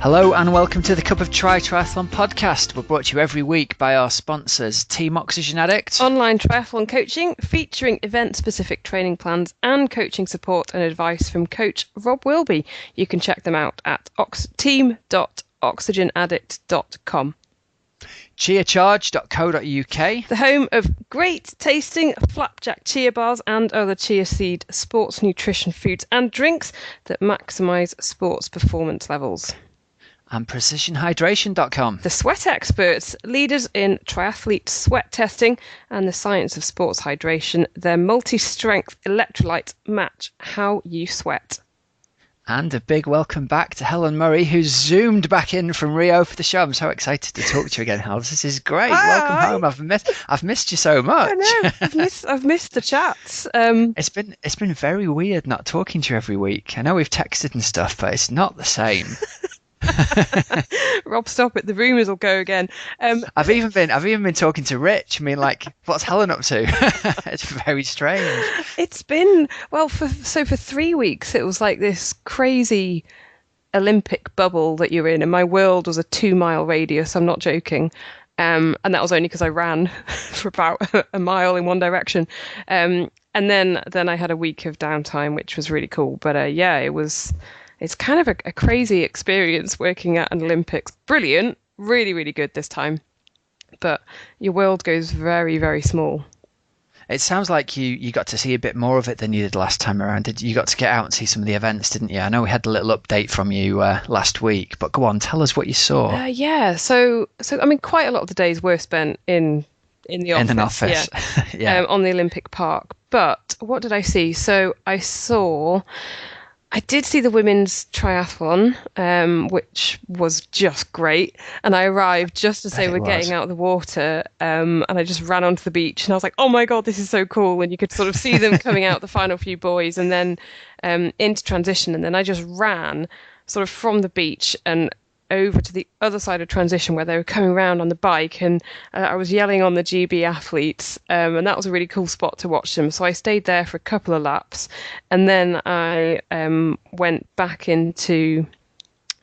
Hello and welcome to the Cup of Triathlon podcast. We're brought to you every week by our sponsors, Team Oxygen Addict, online triathlon coaching featuring event-specific training plans and coaching support and advice from coach Rob Wilby. You can check them out at team.oxygenaddict.com. cheercharge.co.uk, the home of great tasting flapjack chia bars and other chia seed sports nutrition foods and drinks that maximise sports performance levels. and precisionhydration.com. The sweat experts, leaders in triathlete sweat testing and the science of sports hydration. Their multi-strength electrolytes match how you sweat. And a big welcome back to Helen Murray, who's zoomed back in from Rio for the show. I'm so excited to talk to you again, Helen. This is great. Hi. Welcome home. I've missed you so much. I know. I've missed the chats. It's been very weird not talking to you every week. I know we've texted and stuff, but it's not the same. Rob, stop it. The rumours will go again. I've even been talking to Rich. I mean, like, what's Helen up to? It's very strange. It's been, well, for 3 weeks, it was like this crazy Olympic bubble that you're in. And my world was a 2-mile radius. I'm not joking. And that was only because I ran for about a mile in one direction. And then I had a week of downtime, which was really cool. But yeah, it's kind of a crazy experience working at an Olympics. Brilliant, really, really good this time. But your world goes very, very small. It sounds like you got to see a bit more of it than you did last time around. You got to get out and see some of the events, didn't you? I know we had a little update from you last week, but go on, tell us what you saw. Yeah, so I mean, quite a lot of the days were spent in the office. In an office, yeah. On the Olympic Park. But what did I see? So I did see the women's triathlon, which was just great. And I arrived just as they were getting out of the water, and I just ran onto the beach. And I was like, oh my God, this is so cool. And you could sort of see them coming out, the final few boys, and then into transition. And then I just ran sort of from the beach and over to the other side of transition where they were coming around on the bike, and I was yelling on the GB athletes, and that was a really cool spot to watch them. So I stayed there for a couple of laps, and then I went back into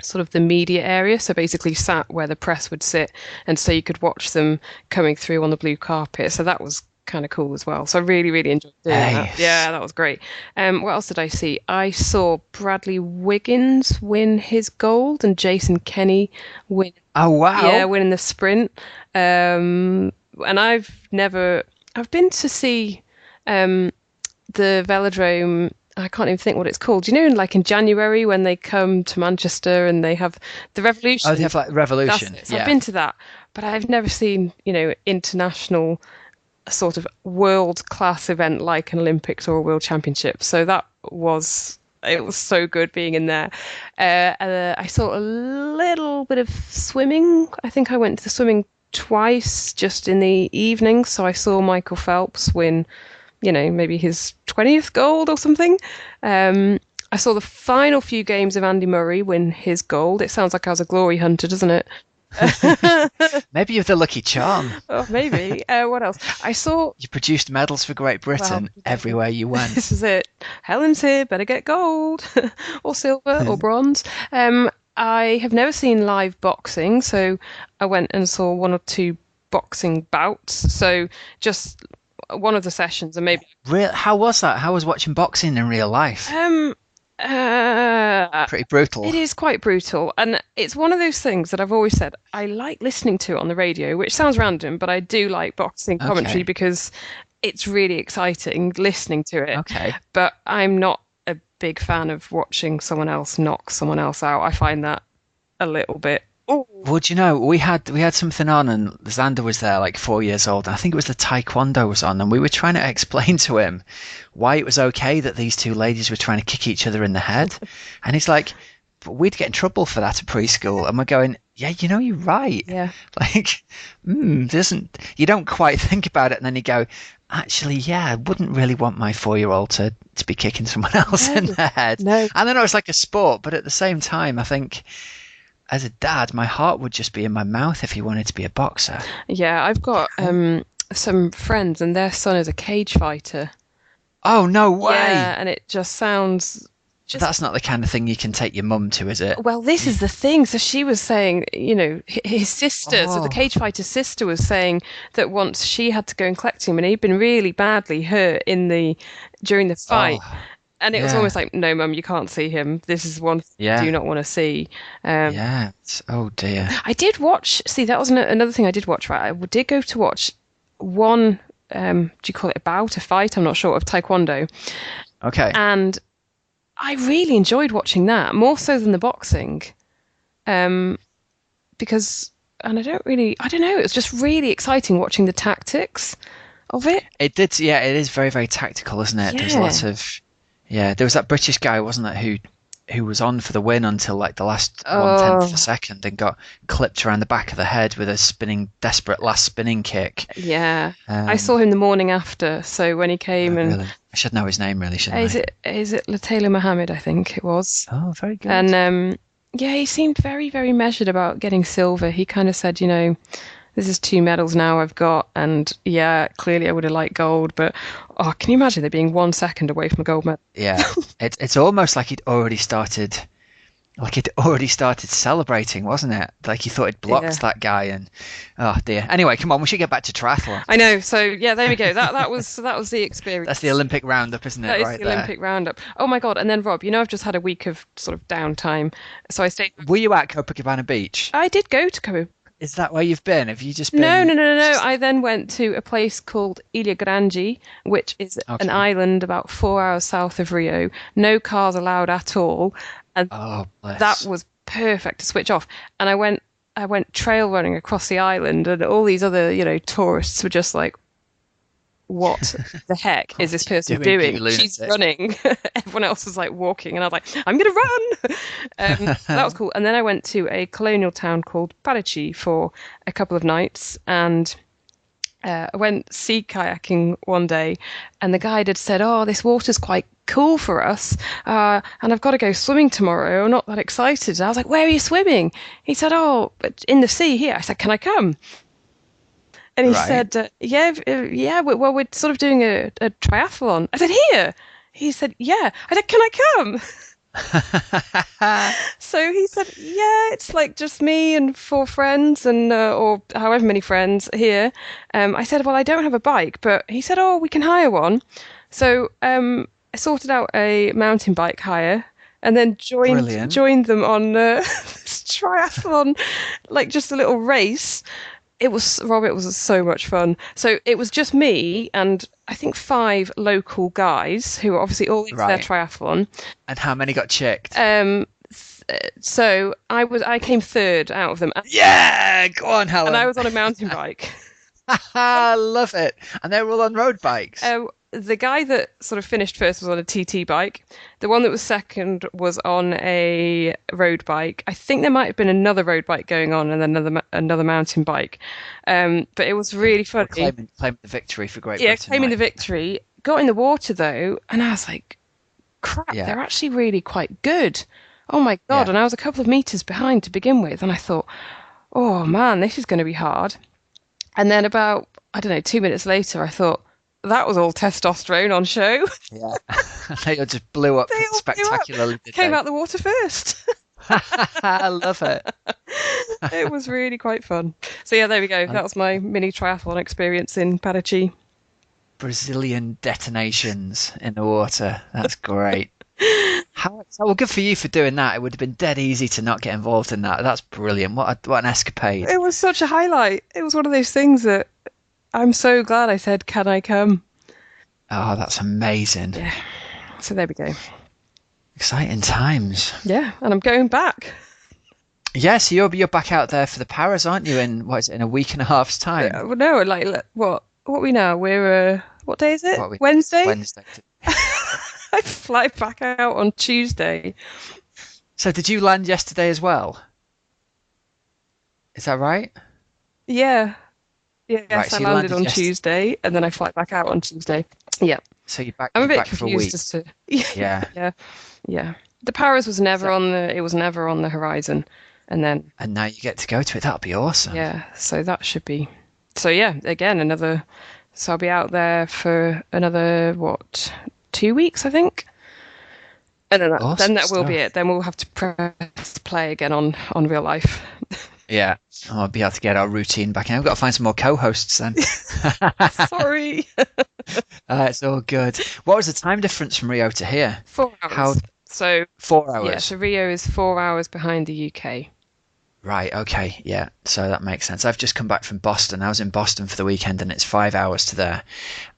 sort of the media area, so basically sat where the press would sit, and so you could watch them coming through on the blue carpet. So that was kind of cool as well. So I really, really enjoyed doing that. Yeah, that was great. What else did I see? I saw Bradley Wiggins win his gold and Jason Kenny win. Oh wow! Yeah, winning the sprint. And I've been to see the velodrome. I can't even think what it's called. You know, like in January when they come to Manchester and they have the Revolution. Oh, they have like Revolution. So I've been to that, but I've never seen, international sort of world-class event like an Olympics or a World Championship. So it was so good being in there. I saw a little bit of swimming. I think I went to the swimming twice just in the evening. So I saw Michael Phelps win, maybe his 20th gold or something. I saw the final few games of Andy Murray win his gold. It sounds like I was a glory hunter, doesn't it? Maybe you're the lucky charm. Oh, maybe. What else? I saw you produced medals for Great Britain everywhere you went. This is it. Helen's here, better get gold or silver or bronze. I have never seen live boxing, so I went and saw 1 or 2 boxing bouts. So just one of the sessions, and maybe. How was that? How was watching boxing in real life? Pretty brutal. It is quite brutal, and it's one of those things that I've always said I like listening to on the radio, which sounds random, but I do like boxing commentary because it's really exciting listening to it. Okay. But I'm not a big fan of watching someone else knock someone else out. I find that a little bit. Ooh. Well, do you know, we had something on, and Xander was there, like 4 years old. I think it was the Taekwondo was on, and we were trying to explain to him why it was okay that these 2 ladies were trying to kick each other in the head. And he's like, but we'd get in trouble for that at preschool. And we're going, yeah, you're right. Yeah. Like, you don't quite think about it, and then you go, actually, yeah, I wouldn't really want my 4-year-old to be kicking someone else in the head. No. And I know it's like a sport, but at the same time, I think, as a dad, my heart would just be in my mouth if he wanted to be a boxer. Yeah, I've got some friends, and their son is a cage fighter. Oh, no way! Yeah, and it just sounds That's not the kind of thing you can take your mum to, is it? Well, this is the thing. So she was saying, his sister, so the cage fighter's sister was saying that once she had to go and collect him, and he'd been really badly hurt during the fight. And it was almost like, no, Mum, you can't see him. This is one thing I do not want to see. Oh dear. I did watch. See, that was another thing I did watch. Right, I did go to watch one. Do you call it a fight? I'm not sure, of Taekwondo. Okay. And I really enjoyed watching that, more so than the boxing, because, and I don't know, it was just really exciting watching the tactics of it. It did, yeah. It is very, very tactical, isn't it? Yeah. There's a lot of, there was that British guy, wasn't it, who was on for the win until like the last 1/10 of a second and got clipped around the back of the head with a desperate last spinning kick. Yeah, I saw him the morning after, so when he came and really? I should know his name, really, shouldn't I? Is it Latela Mohammed? I think it was. Oh, very good. And he seemed very, very measured about getting silver. He kind of said, this is 2 medals now I've got, and clearly I would have liked gold, but can you imagine there being 1 second away from a gold medal? Yeah, it's almost like he'd already started celebrating, wasn't it? Like he thought he'd blocked that guy, and oh dear. Anyway, come on, we should get back to triathlon. I know. So there we go. That was the experience. That's the Olympic roundup, isn't it? That is the Olympic roundup. Oh my God! And then Rob, I've just had a week of sort of downtime, so I stayed. Were you at Copacabana Beach? I did go to Copacabana. Is that where you've been? Have you just been? No. I then went to a place called Ilha Grande, which is an island about 4 hours south of Rio. No cars allowed at all, and that was perfect to switch off. And I went trail running across the island, and all these other tourists were just like, what the heck is this person doing? She's running. Everyone else was like walking, and I was like, I'm going to run. That was cool. And then I went to a colonial town called Parachi for a couple of nights, and I went sea kayaking one day, and the guide had said, this water's quite cool for us, and I've got to go swimming tomorrow. I'm not that excited. And I was like, where are you swimming? He said, but in the sea here. I said, can I come? And he said, well, we're sort of doing a triathlon. I said, here? He said, yeah. I said, can I come? So he said, it's like just me and 4 friends and or however many friends here. I said, well, I don't have a bike, but he said, we can hire one. So I sorted out a mountain bike hire and then joined them on this triathlon, like just a little race. It was so much fun. So it was just me and I think 5 local guys who were obviously all into their triathlon. And how many got chicked? So I came 3rd out of them. Yeah, go on, Helen. And I was on a mountain bike. I love it. And they were all on road bikes. The guy that sort of finished first was on a TT bike. The one that was second was on a road bike. I think there might have been another road bike going on and then another mountain bike. But it was really funny. Claiming the victory for Great Britain. Yeah, claiming the victory. Got in the water though, and I was like, crap, they're actually really quite good. Oh my God. And I was a couple of meters behind to begin with. And I thought, oh man, this is going to be hard. And then about, 2 minutes later, I thought, that was all testosterone on show. Yeah. They all just blew up spectacularly. Came out the water first. I love it. It was really quite fun. So there we go. That was my mini triathlon experience in Parachi. Brazilian detonations in the water. That's great. Well, good for you for doing that. It would have been dead easy to not get involved in that. That's brilliant. What an escapade. It was such a highlight. It was one of those things that I'm so glad I said, can I come? Oh, that's amazing. Yeah. So there we go. Exciting times. Yeah, and I'm going back. Yeah, so you're back out there for the Paras, aren't you? In a week and a half's time? No, like what are we now? We're what day is it? Wednesday. Wednesday. I fly back out on Tuesday. So did you land yesterday as well? Is that right? Yeah. Yes, right, so I landed on Tuesday, and then I fly back out on Tuesday. Yeah. So you're back. I'm a bit back confused as to. Yeah. Yeah. The Paris was never on the horizon, and now you get to go to it. That'll be awesome. Yeah. So that should be. So again another. So I'll be out there for another 2 weeks, I think. And then Awesome that will be stuff. it. Then we'll have to press play again on real life. Yeah, I'll be able to get our routine back in. I've got to find some more co-hosts then. Sorry. It's all good. What was the time difference from Rio to here? 4 hours. So 4 hours. so Rio is 4 hours behind the UK. Right, okay, yeah, so that makes sense. I've just come back from Boston. I was in Boston for the weekend and it's 5 hours to there.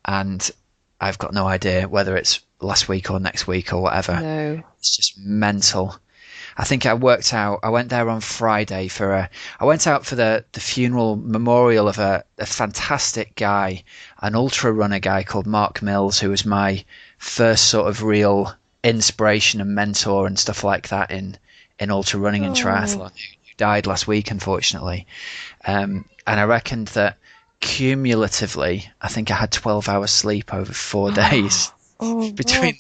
And I've got no idea whether it's last week or next week or whatever. No. It's just mental. I think I went there on Friday I went out for the funeral memorial of a fantastic guy, an ultra runner guy called Mark Mills, who was my first sort of real inspiration and mentor and stuff like that in ultra running and triathlon, who died last week, unfortunately. And I reckoned that cumulatively, I think I had 12 hours sleep over 4 days between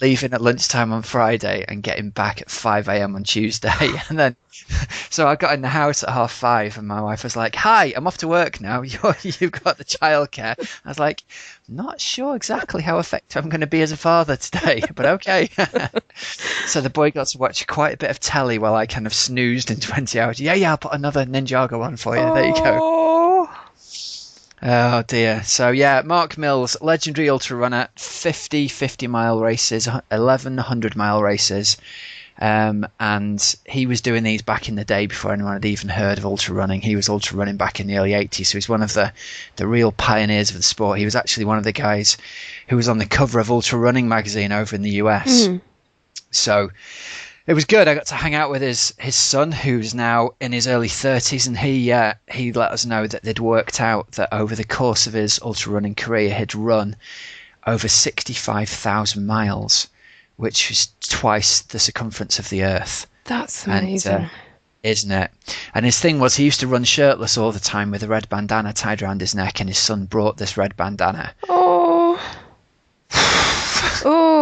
leaving at lunchtime on Friday and getting back at 5 a.m. on Tuesday. And then, so I got in the house at 5:30 and my wife was like, "Hi, I'm off to work now. You've got the childcare." I was like, "Not sure exactly how effective I'm going to be as a father today, but okay." So the boy got to watch quite a bit of telly while I kind of snoozed in 20 hours. Yeah, I'll put another Ninjago on for you. There you go. Oh dear. So yeah, Mark Mills, legendary ultra runner, 50-mile races, 11 100-mile races. And he was doing these back in the day before anyone had even heard of ultra running. He was ultra running back in the early 80s. So he's one of the real pioneers of the sport. He was actually one of the guys who was on the cover of Ultra Running magazine over in the US. So it was good. I got to hang out with his son, who's now in his early 30s, and he let us know that they'd worked out that over the course of his ultra running career, he'd run over 65,000 miles, which is twice the circumference of the Earth. That's amazing. Isn't it? And his thing was he used to run shirtless all the time with a red bandana tied around his neck, and his son brought this red bandana. Oh,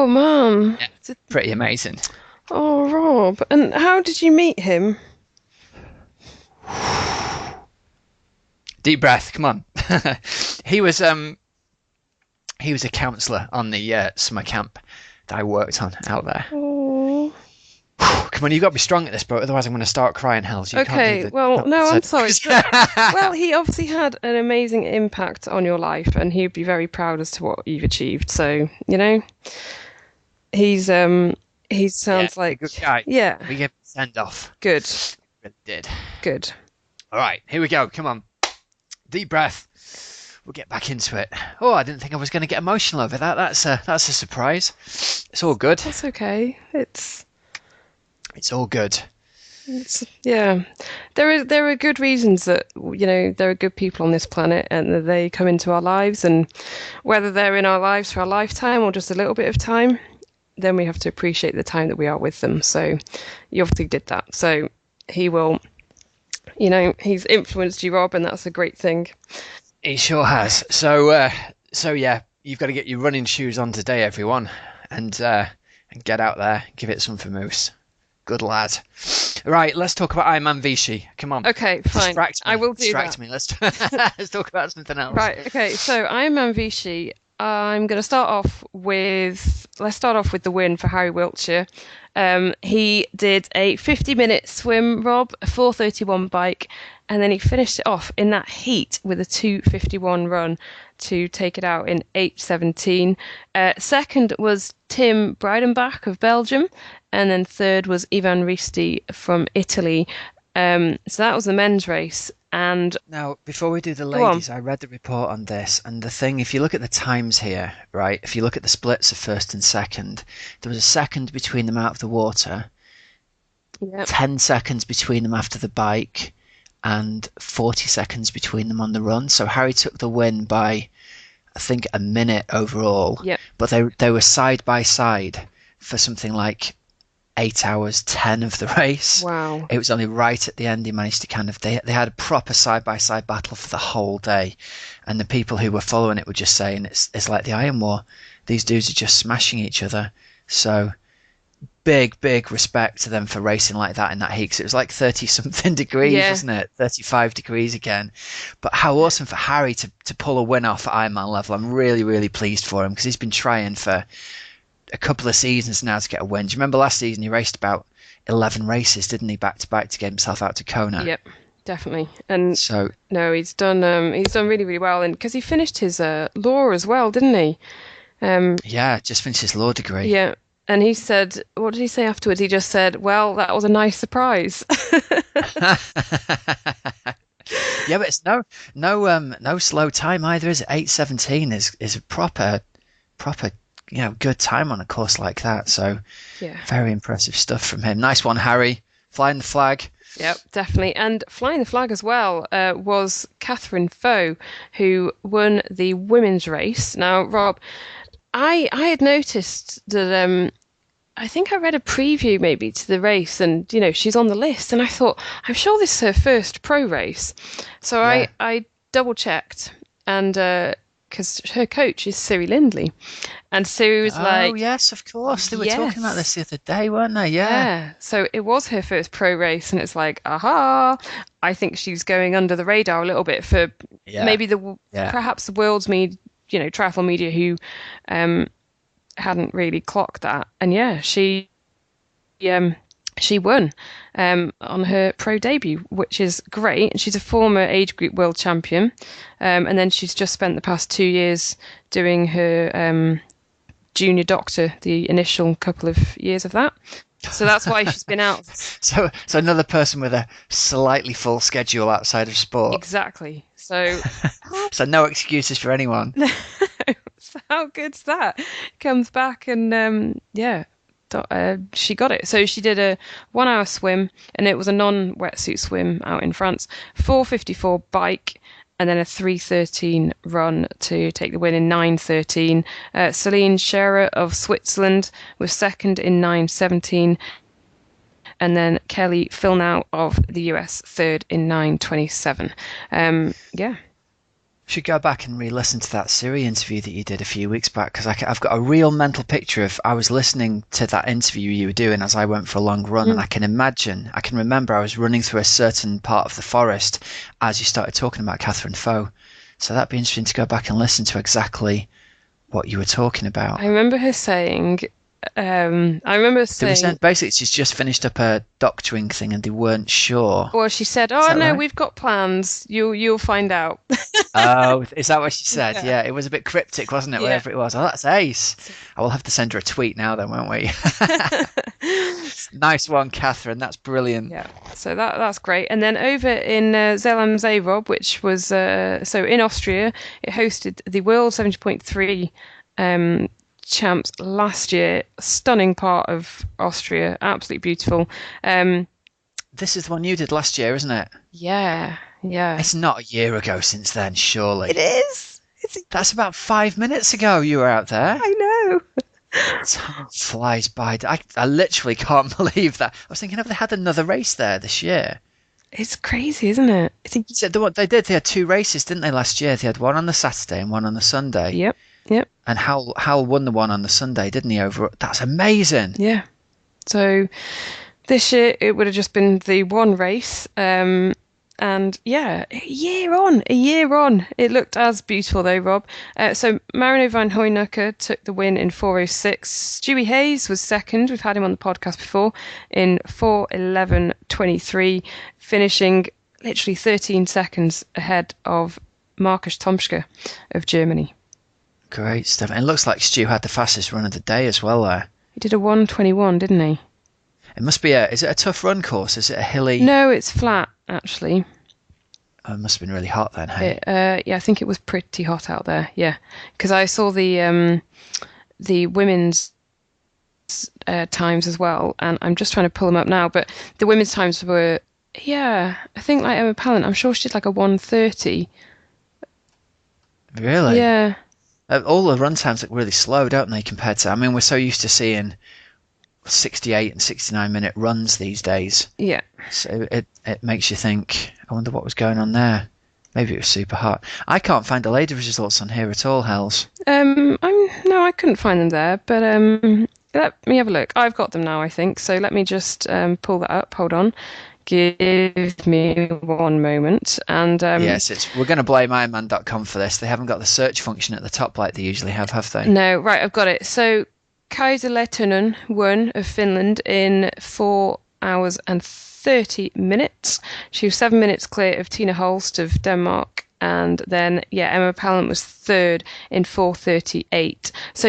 Mum. Yeah, it's pretty amazing. Oh, Rob. And how did you meet him? Deep breath. Come on. He was a counsellor on the summer camp that I worked on out there. Oh. Come on, you've got to be strong at this, bro. Otherwise, I'm going to start crying. Hells. Okay. Well, no, I'm sorry. Well, he obviously had an amazing impact on your life, and he'd be very proud as to what you've achieved. So, he sounds like a good guy. Yeah. We gave him a send off. Good. Really did. Good. All right, here we go. Come on. Deep breath. We'll get back into it. Oh, I didn't think I was going to get emotional over that. That's a surprise. It's all good. That's okay. It's all good. Yeah. There are good reasons that there are good people on this planet and that they come into our lives, and whether they're in our lives for a lifetime or just a little bit of time, then we have to appreciate the time that we are with them. So you obviously did that. So he will, he's influenced you, Rob, and that's a great thing. He sure has. So yeah, you've got to get your running shoes on today, everyone, and get out there, give it some vamoose. Good lad. Right, let's talk about Ironman Vichy. Come on. Okay, fine. I will do that. Distract me. Let's talk about something else. Right. Okay. So Ironman Vichy. I'm going to start off with. Let's start off with the win for Harry Wiltshire. He did a 50-minute swim, Rob, a 4:31 bike, and then he finished it off in that heat with a 2:51 run to take it out in 8:17. Second was Tim Breidenbach of Belgium, and then third was Ivan Risti from Italy. So that was the men's race. And now, before we do the ladies, I read the report on this, and the thing, if you look at the times here, right, if you look at the splits of first and second, there was a second between them out of the water, 10 seconds between them after the bike, and 40 seconds between them on the run. So Harry took the win by, I think, a minute overall. Yep. But they were side by side for something like 8 hours 10 of the race. Wow. It was only right at the end he managed to they had a proper side-by-side battle for the whole day, and the people who were following it were just saying it's like the Iron War. These dudes are just smashing each other. So big respect to them for racing like that in that heat, because it was like 30 something degrees, wasn't it? 35 degrees again. But how awesome for Harry to pull a win off at Ironman level. I'm really pleased for him, because he's been trying for a couple of seasons now to get a win. Do you remember last season he raced about 11 races, didn't he, back to back to get himself out to Kona? Yep, definitely. And So no, he's done really, really well, and because he finished his law as well, didn't he? yeah, just finished his law degree. Yeah. And he said, what did he say afterwards? He just said, well, that was a nice surprise. Yeah, but it's no slow time either, is it? 8:17 is a proper good time on a course like that. So Yeah. very impressive stuff from him. Nice one, Harry. Flying the flag. Yep, definitely. And flying the flag as well was Catherine Foe, who won the women's race. Now, Rob, I had noticed that I think I read a preview maybe to the race, and she's on the list, and I thought, I'm sure this is her first pro race. So Yeah. I double checked, and because her coach is Siri Lindley, and Siri was like, Oh yes, of course. They were talking about yes. this the other day, weren't they? Yeah. Yeah. So it was her first pro race, and it's like, aha! I think she's going under the radar a little bit for Yeah. maybe Yeah. perhaps the world's triathlon media who hadn't really clocked that. And yeah, she won on her pro debut, which is great. And she's a former age group world champion, and then she's just spent the past 2 years doing her junior doctor, the initial couple of years of that. So that's why she's been out. So another person with a slightly full schedule outside of sport. Exactly. So So no excuses for anyone. so how good's that? Comes back and she got it. So she did a 1 hour swim, and it was a non-wetsuit swim out in France, 4:54 bike, and then a 3:13 run to take the win in 9:13. Celine Scherer of Switzerland was second in 9:17. And then Kelly Filnau of the US third in 9:27. Yeah. Should go back and re-listen to that Siri interview that you did a few weeks back, because I've got a real mental picture of I was listening to that interview you were doing as I went for a long run, and I can remember I was running through a certain part of the forest as you started talking about Catherine Foe. So that'd be interesting to go back and listen to exactly what you were talking about. I remember her saying, Basically she's just finished up a doctoring thing and they weren't sure. well, she said, oh no, right? we've got plans. You'll find out. Oh, is that what she said? Yeah. Yeah, it was a bit cryptic, wasn't it? Yeah. Whatever it was. Oh, that's ace. I will have to send her a tweet now then, won't we? Nice one, Catherine. That's brilliant. Yeah, so that's great. And then over in Zell am See, Rob, which was so in Austria, it hosted the World 70.3 champs last year. Stunning part of Austria, absolutely beautiful. This is the one you did last year, isn't it? Yeah. It's not a year ago since then, surely. It is. That's about 5 minutes ago you were out there. I know. Time flies by. I literally can't believe that. I was thinking, have they had another race there this year? It's crazy, isn't it? I think. So they had 2 races, didn't they, last year? They had one on the Saturday and one on the Sunday. Yep. And Howell won the one on the Sunday, didn't he? That's amazing. Yeah. So this year it would have just been the one race. And yeah, a year on, it looked as beautiful though, Rob. So Marino van Hooijdonk took the win in 4:06. Stewie Hayes was second. We've had him on the podcast before in 4:11:23, finishing literally 13 seconds ahead of Markus Tomschke of Germany. Great stuff. And it looks like Stu had the fastest run of the day as well there. He did a 1:21, didn't he? It must be is it a tough run course? Is it a hilly? No, it's flat actually. Oh, it must have been really hot then, hey? Yeah, I think it was pretty hot out there. Yeah, because I saw the women's times as well, and I'm just trying to pull them up now. But the women's times were, I think like Emma Pallant, I'm sure she did like a 1:30. Really? Yeah. All the run times look really slow, don't they, compared to... I mean, we're so used to seeing 68 and 69-minute runs these days. Yeah. So it makes you think, I wonder what was going on there. Maybe it was super hot. I can't find the ladies' results on here at all, Hells. No, I couldn't find them there, but let me have a look. I've got them now, I think. So let me just pull that up. Hold on. Give me one moment. And yes, we're going to blame Ironman.com for this. They haven't got the search function at the top like they usually have they? No, right, I've got it. So Kaisa Lehtinen won of Finland in 4 hours and 30 minutes. She was 7 minutes clear of Tina Holst of Denmark. And then, Emma Pallant was third in 4:38. So,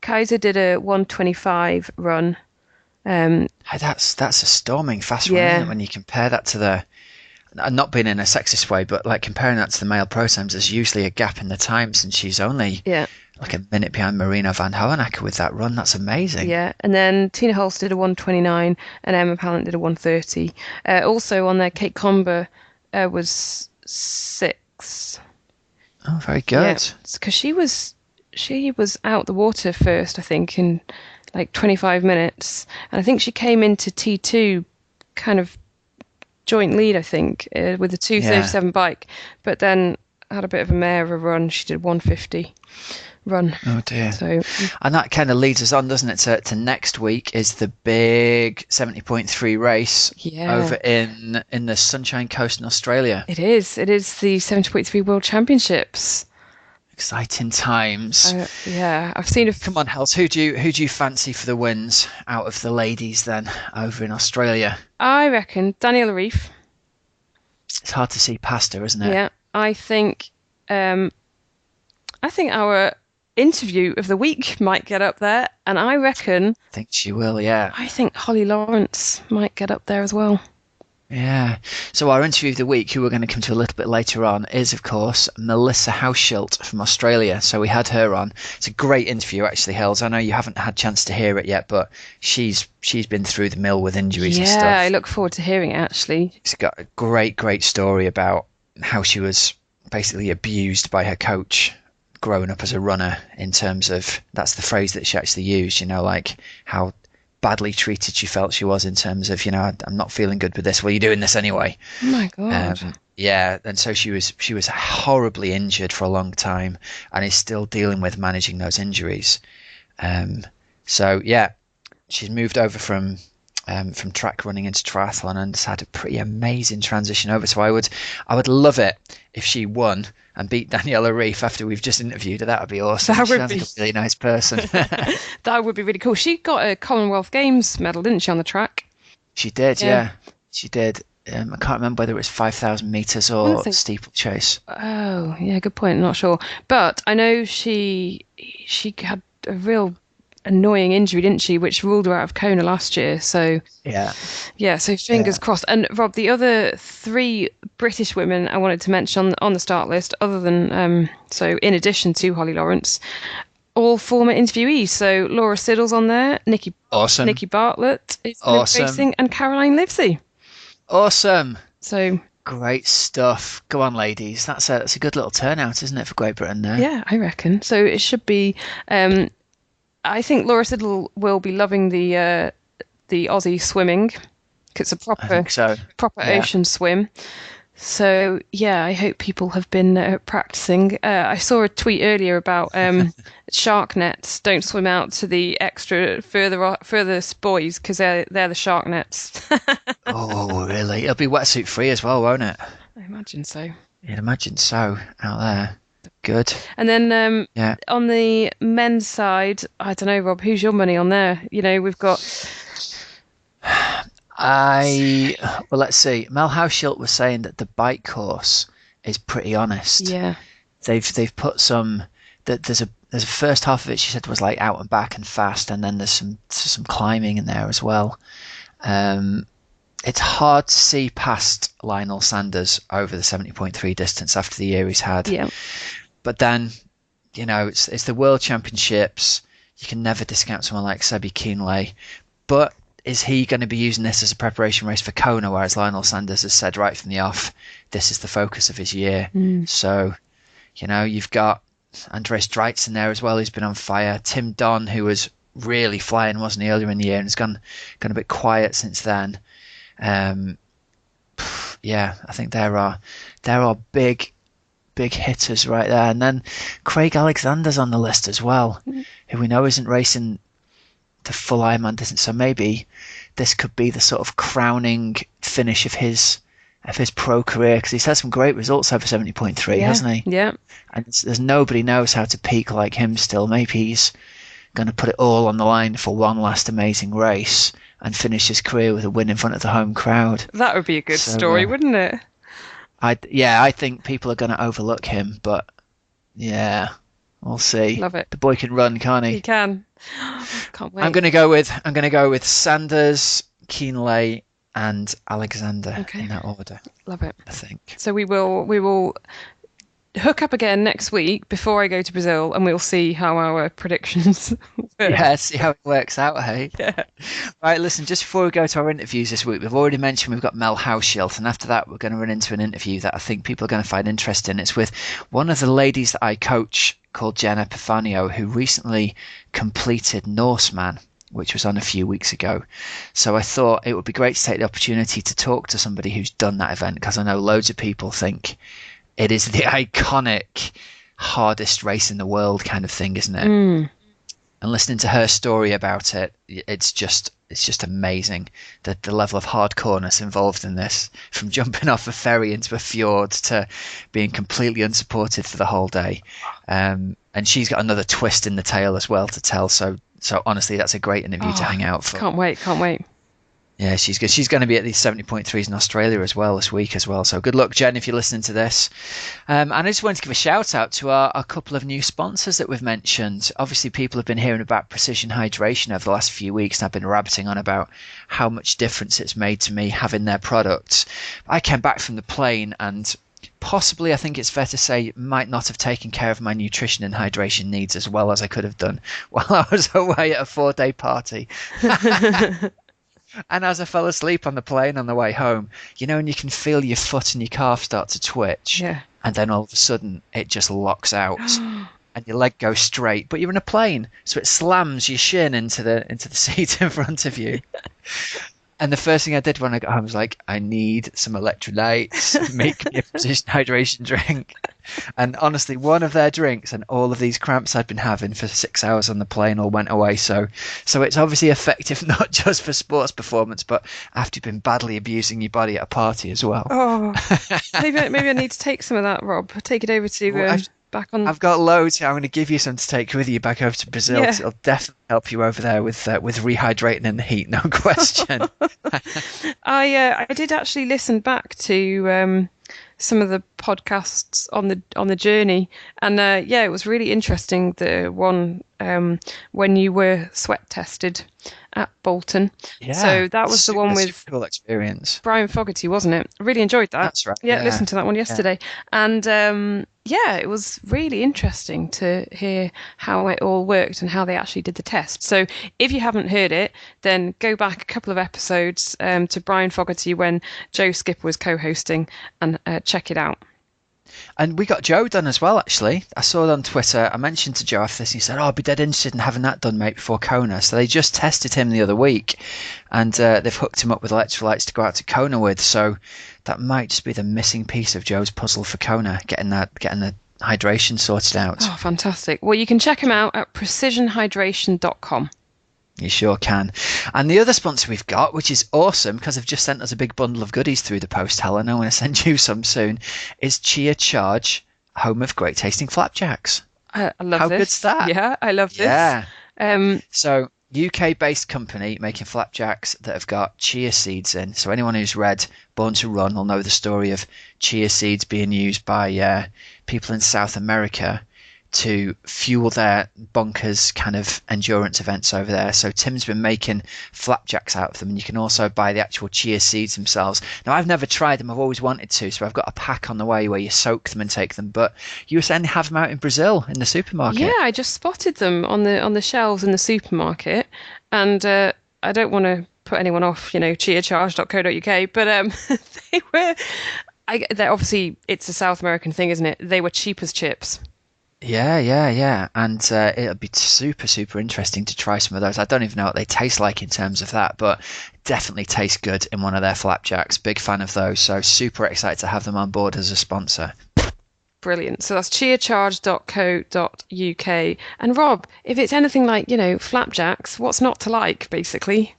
Kaisa did a 1:25 run. That's a storming fast run, isn't it, when you compare that to the... Not being in a sexist way, but like comparing that to the male pro times, there's usually a gap in the times, and she's only like a minute behind Marina van Hohenacker with that run. That's amazing. Yeah, and then Tina Holst did a 1:29, and Emma Pallant did a 1:30. Also on there, Kate Comber was 6. Oh, very good. Because she was out the water first, I think, in like 25 minutes, and I think she came into T2 kind of joint lead, I think, with the 2:37 bike, but then had a bit of a mare of a run. She did 1:50 run. Oh dear. So, and that kind of leads us on, doesn't it, to next week is the big 70.3 race over in the Sunshine Coast in Australia. It is the 70.3 World Championships. Exciting times. I've seen a... Come on, Hels, who do you fancy for the wins out of the ladies then over in Australia? I reckon Daniela Ryf. It's hard to see past her, isn't it? Yeah, I think our interview of the week might get up there, and I think she will. Yeah, I think Holly Lawrence might get up there as well. Yeah. So our interview of the week, who we're going to come to a little bit later on, is of course Melissa Hauschildt from Australia. So we had her on. It's a great interview, actually, Hels. I know you haven't had a chance to hear it yet, but she's been through the mill with injuries and stuff. Yeah, I look forward to hearing it, actually. She's got a great story about how she was basically abused by her coach growing up as a runner, in terms of, that's the phrase that she actually used, like how badly treated she felt she was, in terms of, I'm not feeling good with this. Well, you're doing this anyway. Oh my God. Yeah, and so she was horribly injured for a long time, and is still dealing with managing those injuries. So yeah, she's moved over from track running into triathlon, and has had a pretty amazing transition over. So I would love it if she won and beat Daniela Ryf after we've just interviewed her. That would be awesome. She sounds like a really nice person. That would be really cool. She got a Commonwealth Games medal, didn't she, on the track? She did, yeah. She did. I can't remember whether it was 5,000 metres or steeplechase. Oh, yeah, good point. Not sure. But I know she had a real annoying injury, didn't she, which ruled her out of Kona last year. So so fingers crossed. And Rob, the other 3 British women I wanted to mention on the start list, other than so in addition to Holly Lawrence, all former interviewees. So Laura Siddle's on there, Nikki Bartlett is racing, and Caroline Livesey. Awesome. So great stuff. Go on, ladies. That's a good little turnout, isn't it, for Great Britain there? Yeah, I reckon. So it should be. I think Laura Siddle will be loving the Aussie swimming. It's a proper ocean swim. So yeah, I hope people have been practicing. I saw a tweet earlier about shark nets. Don't swim out to the extra furthest buoys, because they're the shark nets. Oh really? It'll be wetsuit free as well, won't it? I imagine so. You'd imagine so, out there. Good. And then on the men's side, I don't know, Rob, who's your money on there? We've got... let's see. Mel Hauschildt was saying that the bike course is pretty honest. Yeah. They've put some... There's a first half of it, she said, was like out and back and fast, and then there's some climbing in there as well. It's hard to see past Lionel Sanders over the 70.3 distance after the year he's had. Yeah. But then, it's the World Championships. You can never discount someone like Sebi Kienle. But is he going to be using this as a preparation race for Kona, whereas Lionel Sanders has said right from the off, this is the focus of his year? So, you've got Andreas Dreitz in there as well, who's been on fire. Tim Don, who was really flying, wasn't he, earlier in the year, and has gone a bit quiet since then. I think there are big hitters right there. And then Craig Alexander's on the list as well, who we know isn't racing the full Ironman distance. So maybe this could be the sort of crowning finish of his pro career, because he's had some great results over 70.3, hasn't he? Yeah. And there's nobody knows how to peak like him still. Maybe going to put it all on the line for one last amazing race and finish his career with a win in front of the home crowd. That would be a good story, wouldn't it? I think people are going to overlook him, but yeah, we'll see. Love it. The boy can run, can't he? He can. Can't wait. I'm going to go with Sanders, Kienle, and Alexander in that order. Love it. I think. So we will hook up again next week before I go to Brazil, and we'll see how our predictions work. Yeah, see how it works out, hey? Yeah. Right, listen, just before we go to our interviews this week, we've already mentioned we've got Mel Hauschildt, and after that we're going to run into an interview that I think people are going to find interesting. It's with one of the ladies that I coach called Jenna Epifanio, who recently completed Norseman, which was on a few weeks ago. So I thought it would be great to take the opportunity to talk to somebody who's done that event, because I know loads of people think it is the iconic, hardest race in the world kind of thing, isn't it? And listening to her story about it, it's just amazing. The level of hardcoreness involved in this, from jumping off a ferry into a fjord to being completely unsupported for the whole day. And she's got another twist in the tale as well to tell. So honestly, that's a great interview to hang out for. Can't wait. Yeah, she's good. She's going to be at these 70.3s in Australia as well this week as well. So good luck, Jen, if you're listening to this. And I just wanted to give a shout out to our couple of new sponsors that we've mentioned. Obviously, people have been hearing about Precision Hydration over the last few weeks, and I've been rabbiting on about how much difference it's made to me having their products. I came back from the plane and possibly, I think it's fair to say, might not have taken care of my nutrition and hydration needs as well as I could have done while I was away at a 4-day party. And as I fell asleep on the plane on the way home, you know, and you can feel your foot and your calf start to twitch. Yeah. And then all of a sudden it just locks out and your leg goes straight, but you're in a plane, so it slams your shin into the seat in front of you. And the first thing I did when I got home was like, I need some electrolytes, make me a Precision Hydration drink. And honestly, one of their drinks and all of these cramps I'd been having for 6 hours on the plane all went away. So it's obviously effective not just for sports performance, but after you've been badly abusing your body at a party as well. Oh, maybe I need to take some of that, Rob. Take it over to back on. I've got loads here. I'm going to give you some to take with you back over to Brazil. Yeah. 'Cause it'll definitely help you over there with rehydrating in the heat, no question. I did actually listen back to some of the podcasts on the journey, and it was really interesting. The one when you were sweat tested at Bolton. Yeah, so that was the one with cool experience. Brian Fogarty, wasn't it? I really enjoyed that. That's right. Yeah, listened to that one yesterday, and it was really interesting to hear how it all worked and how they actually did the test. So if you haven't heard it, then go back a couple of episodes to Brian Fogarty when Joe Skipper was co-hosting, and check it out. And we got Joe done as well, actually. I saw it on Twitter. I mentioned to Joe after this, and he said, I'd be dead interested in having that done, mate, before Kona. So they just tested him the other week, and they've hooked him up with electrolytes to go out to Kona with. So that might just be the missing piece of Joe's puzzle for Kona, getting the hydration sorted out. Oh, fantastic. Well, you can check him out at precisionhydration.com. You sure can. And the other sponsor we've got, which is awesome because they've just sent us a big bundle of goodies through the post, Helen, I'm going to send you some soon, is Chia Charge, home of great tasting flapjacks. I love this. How good's that? Yeah, I love this. Yeah. So UK-based company making flapjacks that have got chia seeds in. So anyone who's read Born to Run will know the story of chia seeds being used by people in South America to fuel their bonkers kind of endurance events over there. So Tim's been making flapjacks out of them, and you can also buy the actual chia seeds themselves. Now, I've never tried them. I've always wanted to, so I've got a pack on the way where you soak them and take them. But you were saying they have them out in Brazil in the supermarket. Yeah, I just spotted them on the shelves in the supermarket, and I don't want to put anyone off, chiacharge.co.uk, but they were. They're obviously, it's a South American thing, isn't it? They were cheap as chips. Yeah. And it'll be super, super interesting to try some of those. I don't even know what they taste like in terms of that, but definitely taste good in one of their flapjacks. Big fan of those. So super excited to have them on board as a sponsor. Brilliant. So that's chiacharge.co.uk. And Rob, if it's anything like, flapjacks, what's not to like, basically?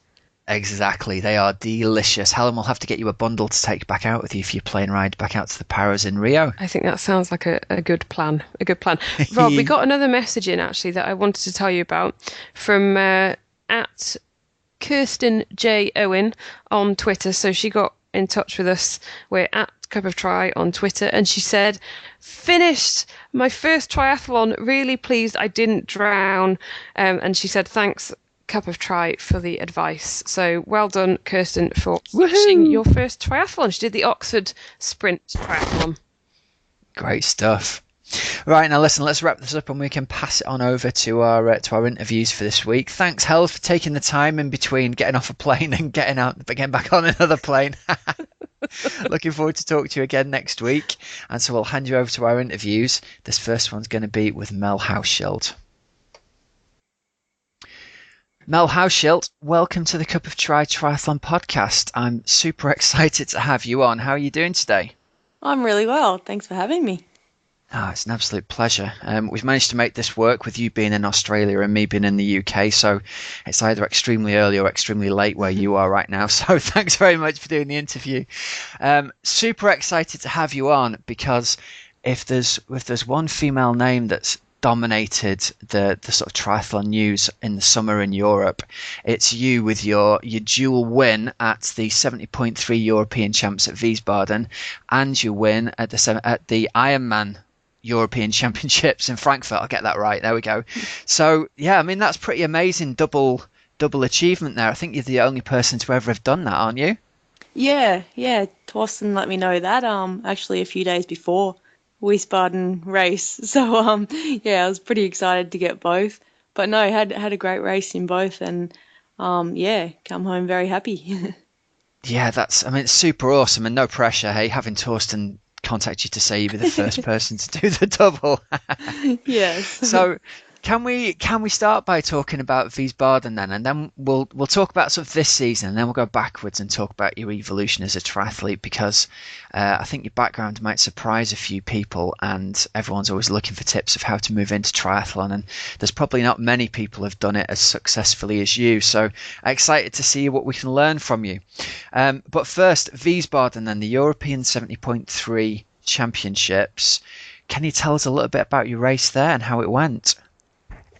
Exactly. They are delicious. Helen will have to get you a bundle to take back out with you for your plane ride back out to the Paros in Rio. I think that sounds like a good plan. A good plan. Rob, we got another message in actually that I wanted to tell you about from at Kirsten J. Owen on Twitter. So she got in touch with us. We're at Cup of Tri on Twitter, and she said, "Finished my first triathlon. Really pleased I didn't drown." And she said, "Thanks, Cup of Tri, for the advice." So well done, Kirsten, for finishing your first triathlon. She did the Oxford Sprint Triathlon. Great stuff. Right, now listen, let's wrap this up and we can pass it on over to our interviews for this week. Thanks, Hel, for taking the time in between getting off a plane and getting back on another plane. Looking forward to talking to you again next week. And so we'll hand you over to our interviews. This first one's going to be with Mel Hauschildt. Mel Hauschildt, welcome to the Cup of Tri Triathlon podcast. I'm super excited to have you on. How are you doing today? I'm really well. Thanks for having me. Oh, it's an absolute pleasure. We've managed to make this work with you being in Australia and me being in the UK, so it's either extremely early or extremely late where you are right now. So thanks very much for doing the interview. Super excited to have you on because if there's one female name that's dominated the sort of triathlon news in the summer in Europe, it's you with your dual win at the 70.3 European Champs at Wiesbaden and your win at the Ironman European Championships in Frankfurt. I'll get that right. There we go. So yeah, I mean that's pretty amazing double achievement there. I think you're the only person to ever have done that, aren't you? Yeah. Torsten let me know that actually a few days before Wiesbaden race. So yeah, I was pretty excited to get both. But no, had a great race in both, and yeah, come home very happy. Yeah, it's super awesome and no pressure. Hey, having Torsten contact you to say you'd be the first person to do the double. Yes. So can we start by talking about Wiesbaden then, and then we'll talk about sort of this season, and then we'll go backwards and talk about your evolution as a triathlete, because I think your background might surprise a few people, and everyone's always looking for tips of how to move into triathlon, and there's probably not many people have done it as successfully as you. So excited to see what we can learn from you. But first, Wiesbaden then, the European 70.3 Championships. Can you tell us a little bit about your race there and how it went?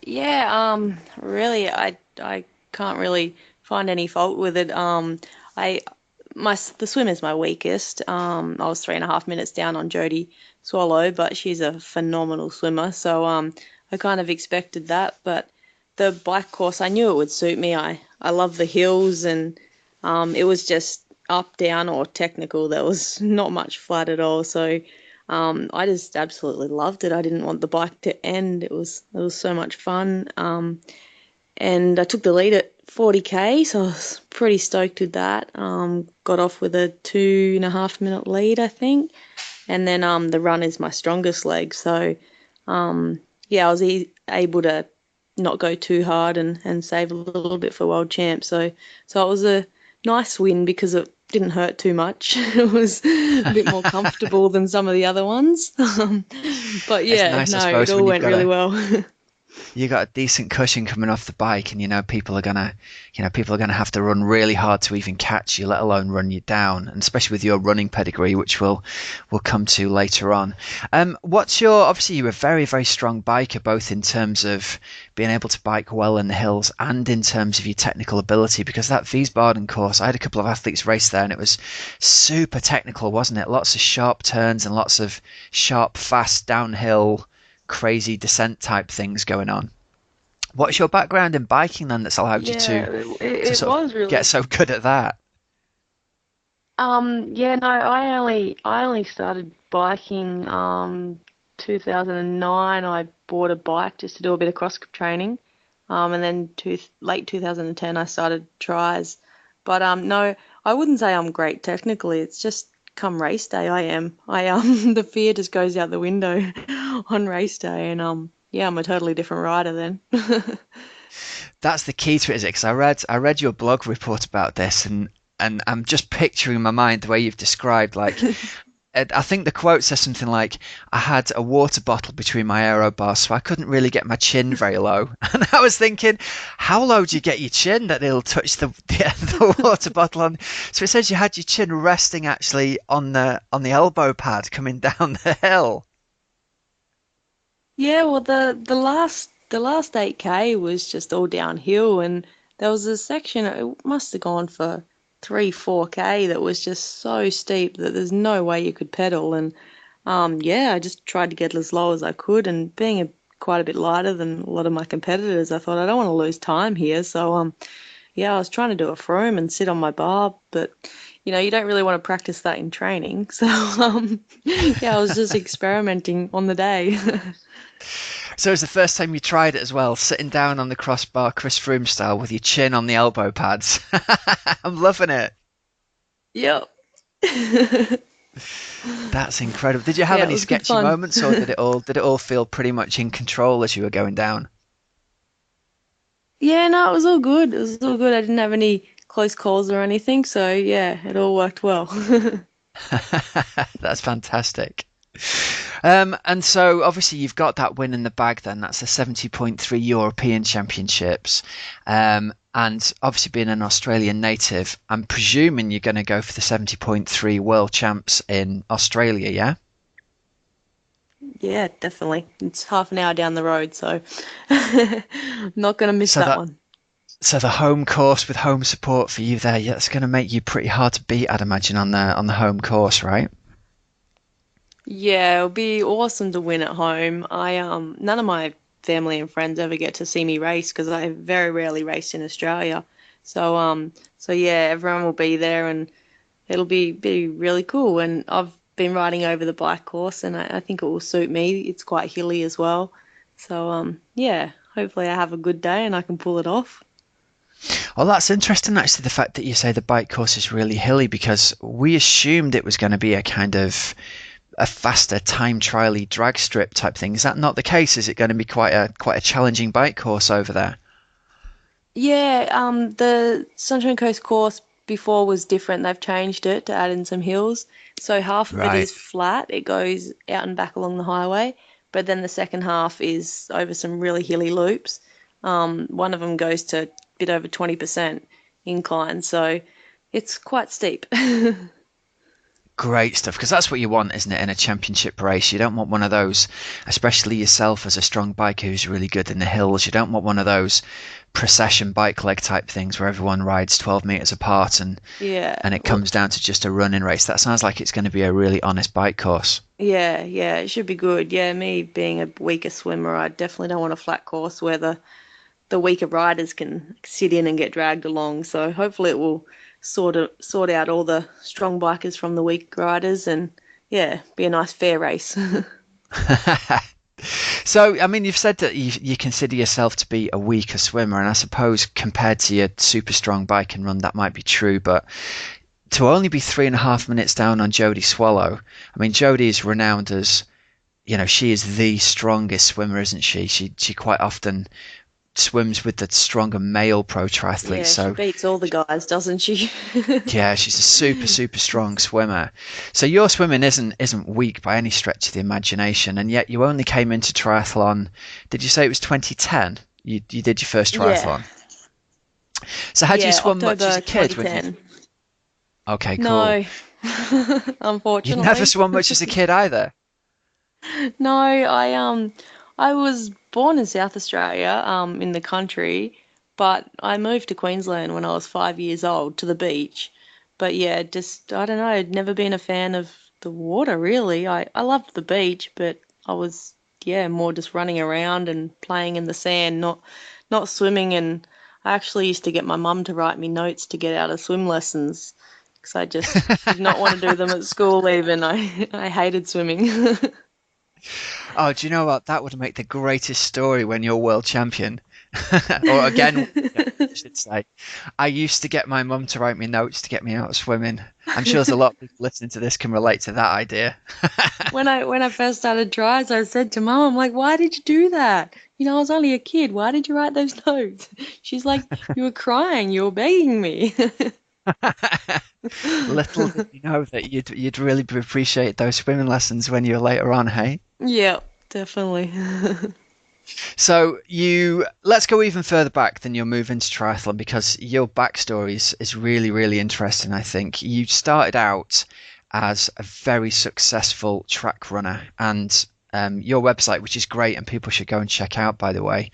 Yeah, really, I can't really find any fault with it. The swim is my weakest. I was 3.5 minutes down on Jodie Swallow, but she's a phenomenal swimmer, so I kind of expected that. But the bike course, I knew it would suit me. I love the hills, and it was just up, down, or technical. There was not much flat at all, so I just absolutely loved it. I didn't want the bike to end. It was so much fun. And I took the lead at 40k, so I was pretty stoked with that. Got off with a 2.5 minute lead, I think. And then the run is my strongest leg, so yeah, I was able to not go too hard and save a little bit for World Champ. So it was a nice win because it didn't hurt too much. It was a bit more comfortable than some of the other ones. But yeah, nice, no, it all went really well. You got a decent cushion coming off the bike, and people are gonna have to run really hard to even catch you, let alone run you down. And especially with your running pedigree, which we'll come to later on. Obviously you're a very, very strong biker, both in terms of being able to bike well in the hills and in terms of your technical ability, because that Wiesbaden course, I had a couple of athletes race there and it was super technical, wasn't it? Lots of sharp turns and lots of sharp, fast downhill, crazy descent type things going on. What's your background in biking then that's allowed you to sort of get so good at that? Yeah, no, I only started biking 2009. I bought a bike just to do a bit of cross training, and then late 2010 I started tries. But no, I wouldn't say I'm great technically. It's just come race day, I am. The fear just goes out the window on race day, and yeah, I'm a totally different rider then. That's the key to it, is it? Because I read your blog report about this, and I'm just picturing in my mind the way you've described, like I think the quote says something like, "I had a water bottle between my aero bars, so I couldn't really get my chin very low." And I was thinking, how low do you get your chin that it'll touch the water bottle on? So it says you had your chin resting actually on the elbow pad coming down the hill. Yeah, well, the last 8K was just all downhill, and there was a section. It must have gone for 3, 4K that was just so steep that there's no way you could pedal. And yeah, I just tried to get as low as I could. And being quite a bit lighter than a lot of my competitors, I thought I don't want to lose time here. So yeah, I was trying to do a froom and sit on my bar, but you don't really want to practice that in training. So yeah, I was just experimenting on the day. So it was the first time you tried it as well, sitting down on the crossbar, Chris Froome style, with your chin on the elbow pads. I'm loving it. Yep. That's incredible. Did you have Yeah, it any was good sketchy fun. moments, or did it all feel pretty much in control as you were going down? Yeah, no, it was all good. It was all good. I didn't have any close calls or anything, so yeah, it all worked well. That's fantastic. And so obviously you've got that win in the bag then. That's the 70.3 European Championships. And obviously being an Australian native, I'm presuming you're going to go for the 70.3 World Champs in Australia, yeah? Yeah, definitely. It's half an hour down the road, so I'm not gonna miss So that that one. so the home course with home support for you there, yeah, that's going to make you pretty hard to beat, I'd imagine, on the home course, right? Yeah, it'll be awesome to win at home. I none of my family and friends ever get to see me race because I very rarely race in Australia. So yeah, everyone will be there and it'll be really cool. And I've been riding over the bike course and I think it will suit me. It's quite hilly as well. So yeah, hopefully I have a good day and I can pull it off. Well, that's interesting, actually, the fact that you say the bike course is really hilly, because we assumed it was going to be a kind of a faster time trialy drag strip type thing. Is that not the case? Is it going to be quite a challenging bike course over there? Yeah, the Sunshine Coast course before was different. They've changed it to add in some hills. So half of it Right. is flat. It goes out and back along the highway, but then the second half is over some really hilly loops. One of them goes to a bit over 20% incline, so it's quite steep. Great stuff, because that's what you want, isn't it, in a championship race? You don't want one of those, especially yourself as a strong biker who's really good in the hills. You don't want one of those procession bike leg type things where everyone rides 12 meters apart Yeah. and it Well, comes down to just a running race. That sounds like it's going to be a really honest bike course. yeah, it should be good. Yeah, me being a weaker swimmer, I definitely don't want a flat course where the weaker riders can sit in and get dragged along. So hopefully it will sort out all the strong bikers from the weak riders and yeah, be a nice fair race. So, I mean, you've said that you consider yourself to be a weaker swimmer, and I suppose compared to your super strong bike and run, that might be true. But to only be 3.5 minutes down on Jodie Swallow, I mean, Jodie is renowned as, she is the strongest swimmer, isn't she? She quite often swims with the stronger male pro triathletes. Yeah, she So beats all the guys, doesn't she? yeah, she's a super strong swimmer. So your swimming isn't weak by any stretch of the imagination, and yet you only came into triathlon. Did you say it was 2010? You did your first Yeah, triathlon. So had you yeah, swum much as October a kid when you? 2010. Okay, cool. No, You never unfortunately. swum much as a kid either. No, I was born in South Australia, in the country, but I moved to Queensland when I was 5 years old to the beach. But yeah, just I don't know, I'd never been a fan of the water really. I loved the beach, but I was yeah, more just running around and playing in the sand, not swimming. And I actually used to get my mum to write me notes to get out of swim lessons because I just did not want to do them at school even. I hated swimming. Oh, do you know what? That would make the greatest story when you're world champion. Or again, I should say. I used to get my mum to write me notes to get me out swimming. I'm sure there's a lot of people listening to this can relate to that idea. When I first started tries, I said to Mum, I'm like, why did you do that? I was only a kid. Why did you write those notes? She's like, you were crying, you were begging me. Little did you know that you'd really appreciate those swimming lessons when you're later on, hey? Yeah, definitely. So let's go even further back than your move into triathlon because your backstory is really, really interesting, I think. You started out as a very successful track runner and your website, which is great and people should go and check out, by the way,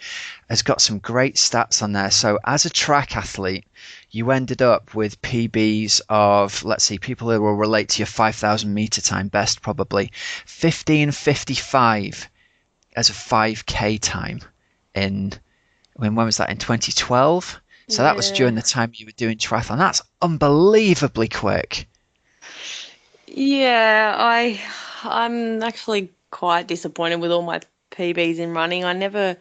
has got some great stats on there. So as a track athlete, you ended up with PBs of, let's see, people who will relate to your 5,000 meter time best, probably 15:55 as a 5K time in when was that, in 2012? So that was Yeah. during the time you were doing triathlon. That's unbelievably quick. Yeah, I'm actually quite disappointed with all my PBs in running. I never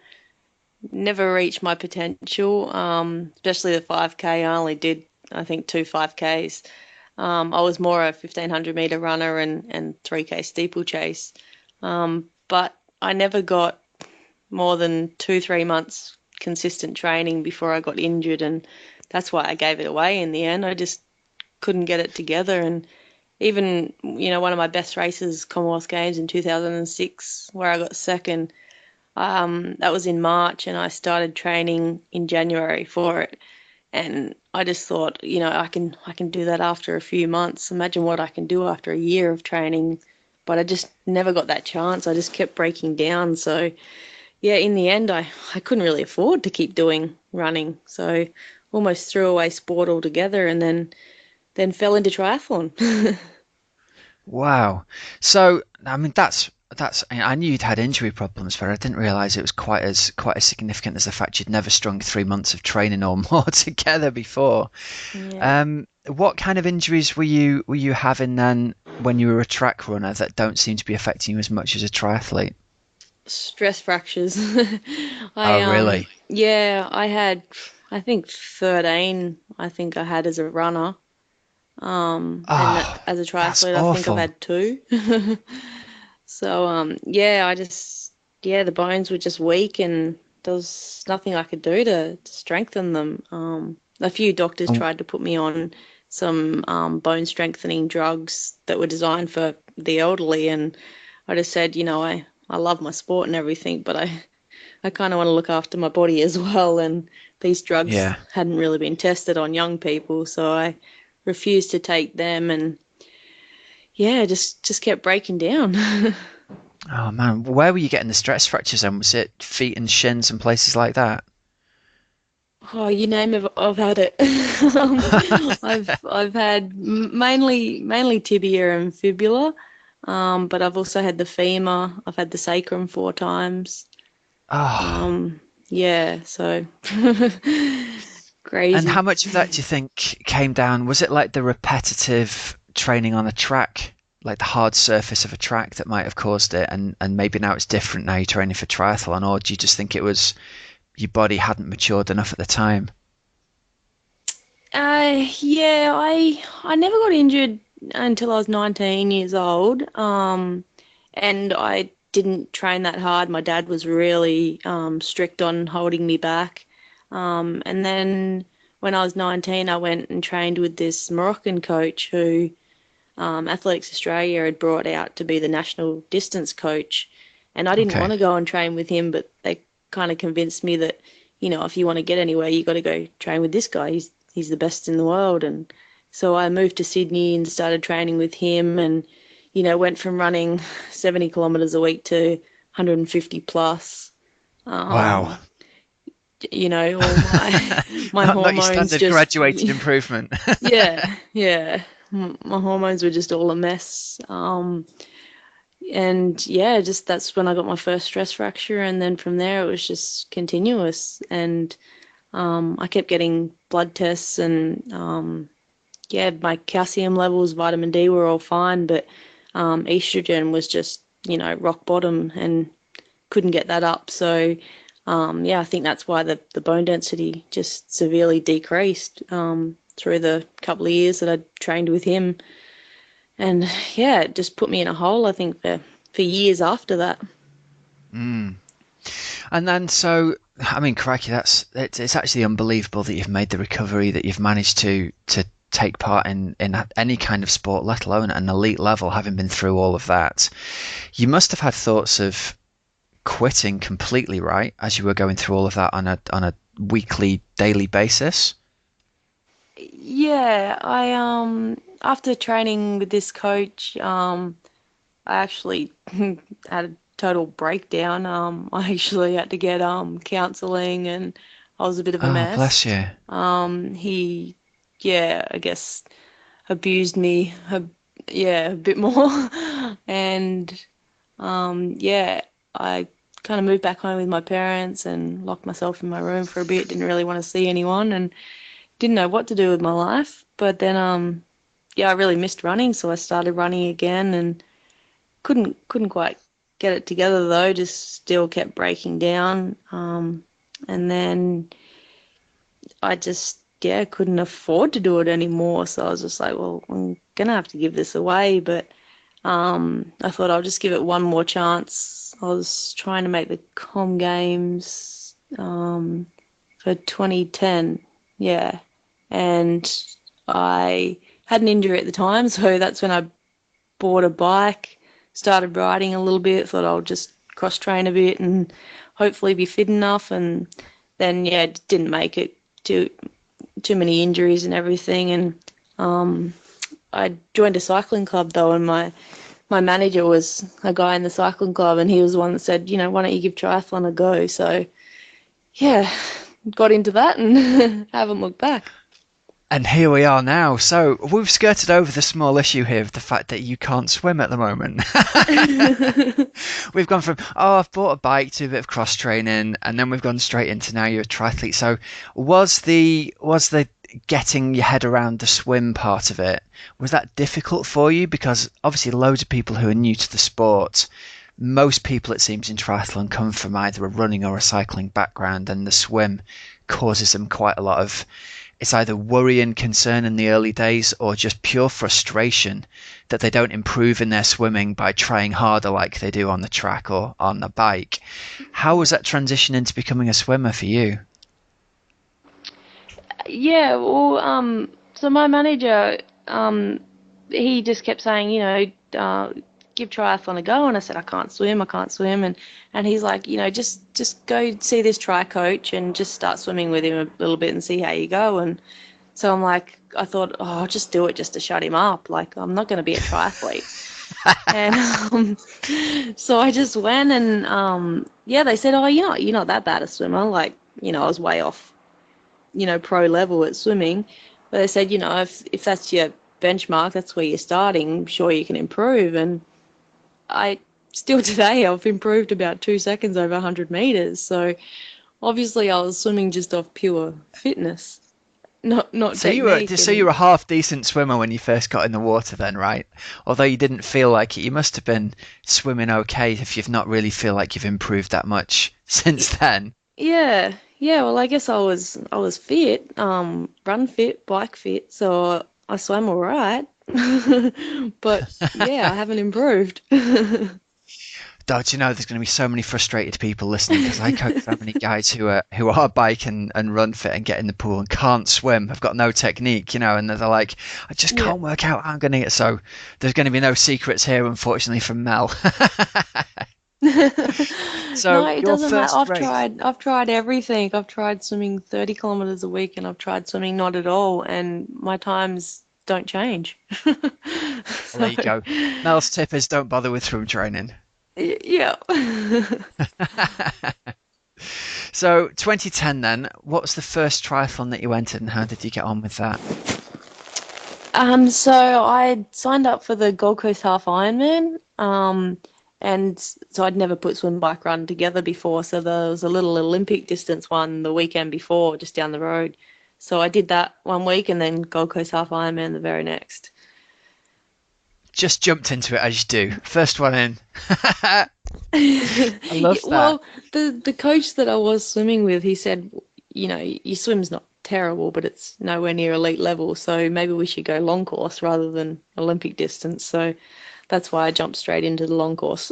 reached my potential, especially the 5K. I only did, I think, two 5Ks. I was more a 1500 meter runner and 3K steeplechase. But I never got more than 3 months consistent training before I got injured, and that's why I gave it away in the end. I just couldn't get it together, and even one of my best races, Commonwealth Games in 2006, where I got second. That was in March, and I started training in January for it. And I just thought, I can do that after a few months. Imagine what I can do after a year of training. But I just never got that chance. I just kept breaking down. So yeah, in the end, I couldn't really afford to keep doing running. So almost threw away sport altogether, and then fell into triathlon. Wow. So, I mean, I knew you'd had injury problems, but I didn't realize it was quite as significant as the fact you'd never strung 3 months of training or more together before. Yeah. What kind of injuries were you having then when you were a track runner that don't seem to be affecting you as much as a triathlete? Stress fractures. Oh, really? Yeah, I had, I think 13, I think I had as a runner. And Oh, as a that's triathlete, I think I've awful. had two. So, yeah, yeah, the bones were just weak, and there was nothing I could do to strengthen them. A few doctors Um, tried to put me on some bone strengthening drugs that were designed for the elderly, and I just said, I love my sport and everything, but I kind of want to look after my body as well. And these drugs yeah. hadn't really been tested on young people, so I refused to take them, and yeah, just kept breaking down. Oh man, where were you getting the stress fractures then? Was it feet and shins and places like that? Oh, you name it, I've had it. I've had mainly tibia and fibula, but I've also had the femur. I've had the sacrum 4 times. Oh, Um, yeah, so and how crazy. much of that do you think came down? Was it like the repetitive training on a track, like the hard surface of a track that might have caused it, and maybe now it's different now you're training for triathlon, or do you just think it was your body hadn't matured enough at the time? Yeah, I never got injured until I was 19 years old. And I didn't train that hard. My dad was really strict on holding me back. And then when I was 19, I went and trained with this Moroccan coach who Athletics Australia had brought out to be the national distance coach. And I didn't Okay. want to go and train with him, but they kind of convinced me that, if you want to get anywhere, you got to go train with this guy. He's the best in the world. And so I moved to Sydney and started training with him, and went from running 70 kilometers a week to 150 plus. Wow. Um, all my Not your hormones standard just, graduated improvement. yeah, yeah. My hormones were just all a mess. And yeah, just that's when I got my first stress fracture, and then from there it was just continuous. And I kept getting blood tests, and yeah, my calcium levels, vitamin D were all fine, but estrogen was just rock bottom, and couldn't get that up. So yeah, I think that's why the bone density just severely decreased through the couple of years that I trained with him. And yeah, it just put me in a hole, I think, for years after that. Mm. And then, so I mean, crikey, it's actually unbelievable that you've made the recovery that you've managed to take part in any kind of sport, let alone at an elite level, having been through all of that. You must have had thoughts of quitting completely, right, as you were going through all of that on a weekly, daily basis? Yeah, I after training with this coach, I actually had a total breakdown. I actually had to get counseling, and I was a bit of a Oh, mess. bless you. He, yeah, I guess abused me, yeah, a bit more, and yeah, I kind of moved back home with my parents and locked myself in my room for a bit. Didn't really want to see anyone, and didn't know what to do with my life. But then, yeah, I really missed running, so I started running again, and couldn't quite get it together though. Just still kept breaking down, and then I just couldn't afford to do it anymore. So I was just like, well, I'm gonna have to give this away. But I thought I'll just give it one more chance. I was trying to make the Com Games for 2010, yeah, and I had an injury at the time, so that's when I bought a bike, started riding a little bit, thought I'll just cross train a bit and hopefully be fit enough, and then yeah, didn't make it. Too many injuries and everything, and I joined a cycling club though, and my manager was a guy in the cycling club, and he was the one that said, why don't you give triathlon a go? So yeah, got into that and haven't looked back. And here we are now. So we've skirted over the small issue here of the fact that you can't swim at the moment. We've gone from, I've bought a bike to a bit of cross training, and then we've gone straight into now you're a triathlete. So was the getting your head around the swim part of it, was that difficult for you? Because obviously loads of people who are new to the sport, most people it seems in triathlon come from either a running or a cycling background, and the swim causes them quite a lot of, it's either worry and concern in the early days or just pure frustration that they don't improve in their swimming by trying harder like they do on the track or on the bike. How was that transition into becoming a swimmer for you? Yeah, well, so my manager, he just kept saying, give triathlon a go, and I said I can't swim, and he's like, just go see this tri coach and just start swimming with him a little bit and see how you go. And so I'm like, I thought, oh, I'll just do it just to shut him up. Like, I'm not going to be a triathlete. And so I just went, and yeah, they said, oh, you're not that bad a swimmer. Like, I was way off, pro level at swimming. But they said, if that's your benchmark, that's where you're starting, I'm sure you can improve. And I still today, I've improved about 2 seconds over 100 meters. So obviously I was swimming just off pure fitness, not So technique. so you were a half decent swimmer when you first got in the water then, right? Although you didn't feel like it, you must have been swimming okay if you've not really feel like you've improved that much since then. Yeah. Well, I guess I was fit, run fit, bike fit, so I swam all right. But yeah, I haven't improved. Don't you know there's going to be so many frustrated people listening because I coach so many guys who are bike and run fit and get in the pool and can't swim, have got no technique, and they're like, I just can't work out how I'm going to get. So there's going to be no secrets here, unfortunately, from Mel. So No, it your doesn't matter. first race. I've tried everything. I've tried swimming 30 kilometers a week, and I've tried swimming not at all, and my times don't change. Well, there you go. Mel's tip is don't bother with swim training. Yeah. So 2010 then, what was the first triathlon that you entered and how did you get on with that? So I signed up for the Gold Coast Half Ironman, and so I'd never put swim bike run together before. So there was a little Olympic distance one the weekend before, just down the road. So I did that one week, and then Gold Coast Half Ironman the very next. Just jumped into it as you do. First one in. I love that. Well, the coach that I was swimming with, he said, your swim's not terrible, but it's nowhere near elite level, so maybe we should go long course rather than Olympic distance. So that's why I jumped straight into the long course.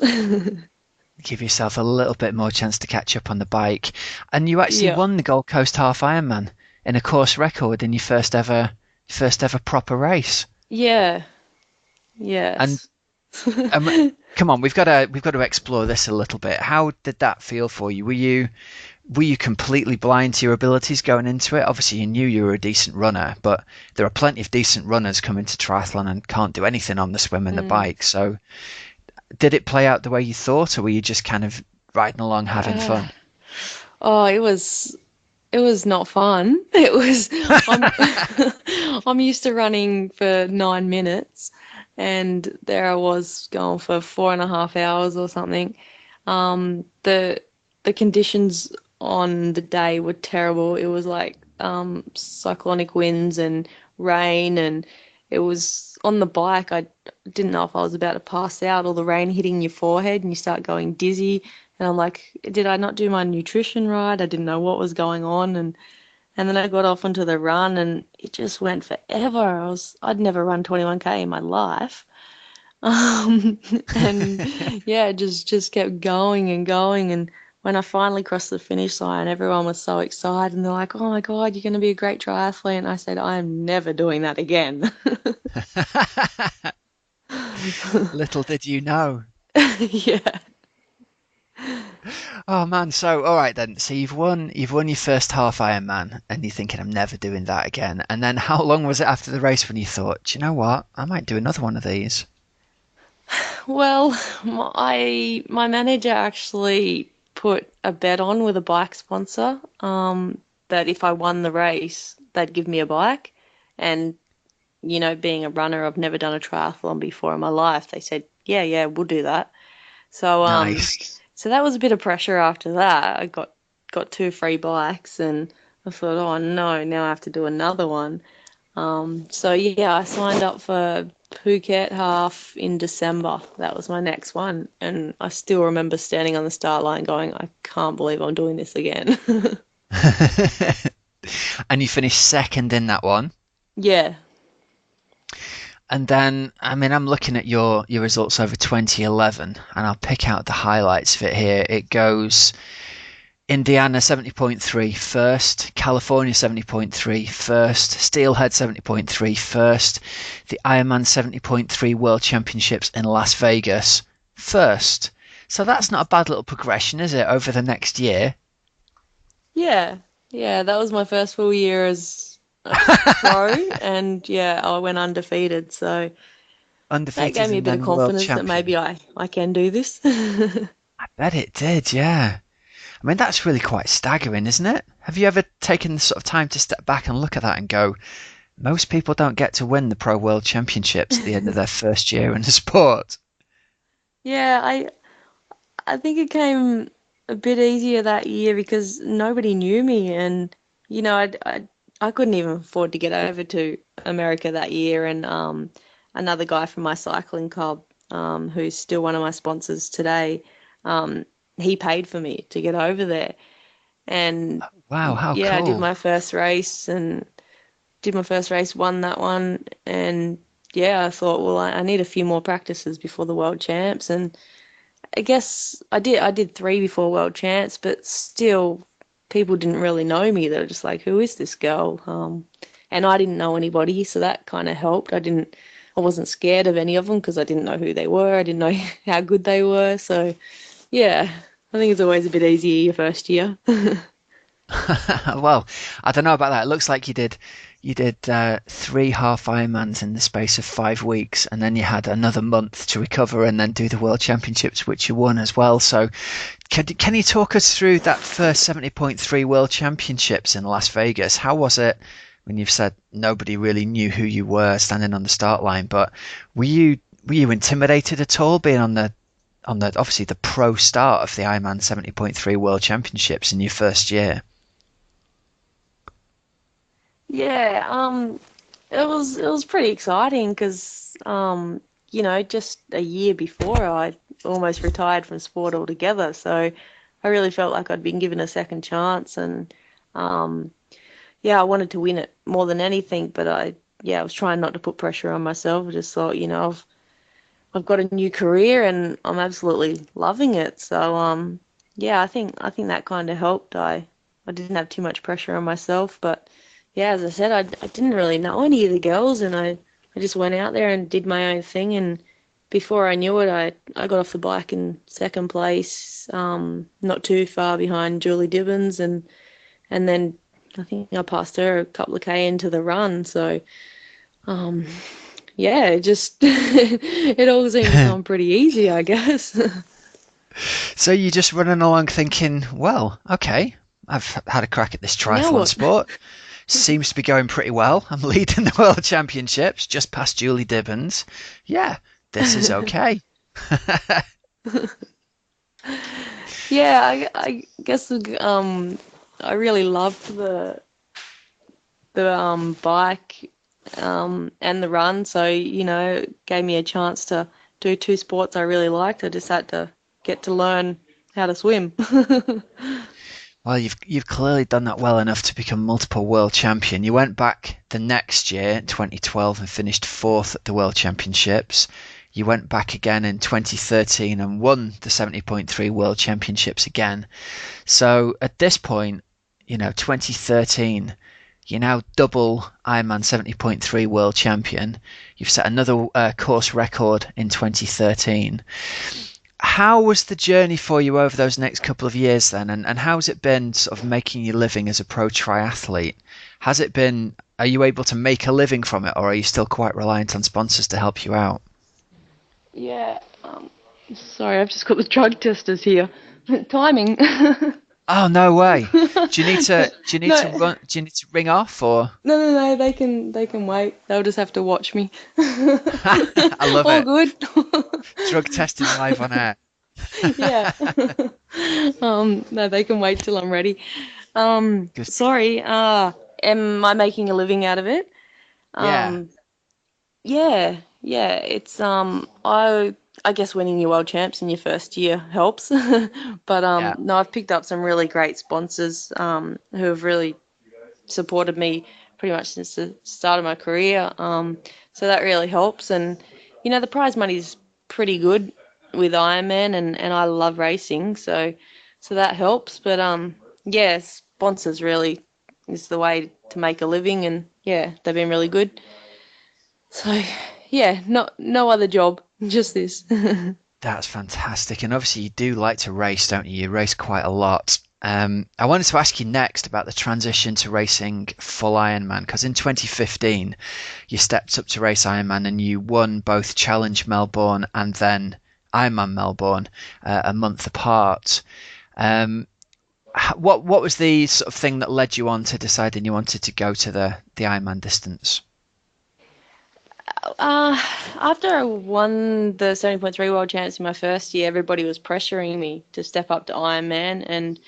Give yourself a little bit more chance to catch up on the bike. And you actually Yeah. won the Gold Coast Half Ironman in a course record in your first ever First ever proper race. Yeah. And Yes. come on, we've got to explore this a little bit. How did that feel for you? Were you completely blind to your abilities going into it? Obviously, you knew you were a decent runner, but there are plenty of decent runners coming to triathlon and can't do anything on the swim and the Mm. bike. So, did it play out the way you thought, or were you just kind of riding along having Uh, fun? oh, it was not fun. It was I'm I'm used to running for 9 minutes, and there I was going for 4.5 hours or something. The conditions on the day were terrible. It was like cyclonic winds and rain, and it was on the bike. I didn't know if I was about to pass out, or the rain hitting your forehead and you start going dizzy. And I'm like, did I not do my nutrition right? I didn't know what was going on, and then I got off onto the run, and it just went forever. I'd never run 21K in my life. Um, and yeah, just kept going and going. And when I finally crossed the finish line, everyone was so excited, and they're like, "Oh my God, you're going to be a great triathlete." And I said, "I am never doing that again." Little did you know. Yeah. Oh man, so all right then. So you've won your first half Ironman and you're thinking I'm never doing that again. And then how long was it after the race when you thought, "Do you know what? I might do another one of these." Well, my manager actually put a bet on with a bike sponsor, that if I won the race, they'd give me a bike. And being a runner, I've never done a triathlon before in my life. They said, yeah, yeah, we'll do that. So Nice. so that was a bit of pressure after that. I got two free bikes, and I thought, oh no, now I have to do another one. So yeah, I signed up for Phuket half in December. That was my next one, and I still remember standing on the start line going, I can't believe I'm doing this again. And you finished second in that one. Yeah. And then, I mean, I'm looking at your results over 2011, and I'll pick out the highlights of it here. It goes Indiana 70.3 first, California 70.3 first, Steelhead 70.3 first, the Ironman 70.3 World Championships in Las Vegas first. So that's not a bad little progression, is it, over the next year? Yeah. Yeah, that was my first full year as a pro, and yeah, I went undefeated. So that gave Undefeated me a and bit of then world confidence that maybe champion. I can do this. I bet it did, yeah. I mean, that's really quite staggering, isn't it? Have you ever taken the sort of time to step back and look at that and go, most people don't get to win the Pro World Championships at the end of their first year in the sport? Yeah, I think it came a bit easier that year because nobody knew me, and I couldn't even afford to get over to America that year. And another guy from my cycling club, who's still one of my sponsors today, um, he paid for me to get over there. And Wow, how yeah, I did cool. my first race, won that one, and yeah, I thought, well, I need a few more practices before the world champs. And I guess I did three before World Champs, but still, people didn't really know me. They were just like, "Who is this girl?" And I didn't know anybody, so that kind of helped. I wasn't scared of any of them because I didn't know who they were. I didn't know how good they were. So yeah, I think it's always a bit easier your first year. Well, I don't know about that. It looks like you did three half Ironmans in the space of 5 weeks, and then you had another month to recover and then do the World Championships, which you won as well. So, can you talk us through that first 70.3 World Championships in Las Vegas? How was it when you've said nobody really knew who you were standing on the start line? But were you intimidated at all being on the obviously the pro start of the Ironman 70.3 World Championships in your first year? Yeah, it was pretty exciting because just a year before I almost retired from sport altogether, so I really felt like I'd been given a second chance. And um yeah, I wanted to win it more than anything, but I was trying not to put pressure on myself. I just thought, I've got a new career and I'm absolutely loving it. So yeah, I think that kind of helped. I didn't have too much pressure on myself, but yeah, as I said, I didn't really know any of the girls, and I just went out there and did my own thing. And before I knew it, I got off the bike in second place, not too far behind Julie Dibbins, and then I think I passed her a couple of K into the run. So, yeah, it just it all seemed to come pretty easy, I guess. So you're just running along thinking, well, okay, I've had a crack at this Now triathlon what? sport. Seems to be going pretty well. I'm leading the World Championships, just past Julie Dibbins. Yeah, this is okay. Yeah, I guess I really loved the bike and the run, so it gave me a chance to do two sports I really liked. I just had to get to learn how to swim. Well, you've clearly done that well enough to become multiple world champion. You went back the next year, 2012, and finished fourth at the World Championships. You went back again in 2013 and won the 70.3 World Championships again. So at this point, 2013, you're now double Ironman 70.3 World Champion. You've set another course record in 2013. How was the journey for you over those next couple of years then? And how's it been sort of making your living as a pro triathlete? Are you able to make a living from it, or are you still quite reliant on sponsors to help you out? Yeah, sorry, I've just got the drug testers here. Timing. Oh, no way. Do you need to No. ring off or? No, they can wait. They'll just have to watch me. I love All it. good. Drug testing live on air. Yeah. No, they can wait till I'm ready. Good. Sorry. Am I making a living out of it? Yeah. Yeah, yeah. It's I guess winning your world champs in your first year helps. But Yeah. no, I've picked up some really great sponsors who have really supported me pretty much since the start of my career. So that really helps. And the prize money is pretty good with Ironman, and I love racing, so that helps. But yeah, sponsors really is the way to make a living, and yeah, they've been really good. So yeah, no other job, just this. That's fantastic. And obviously you do like to race, don't you? You race quite a lot. I wanted to ask you next about the transition to racing full Ironman, because in 2015 you stepped up to race Ironman and you won both Challenge Melbourne and then Ironman Melbourne a month apart. What was the sort of thing that led you on to deciding you wanted to go to the Ironman distance? Uh, After I won the 70.3 World Champs in my first year, everybody was pressuring me to step up to Ironman, and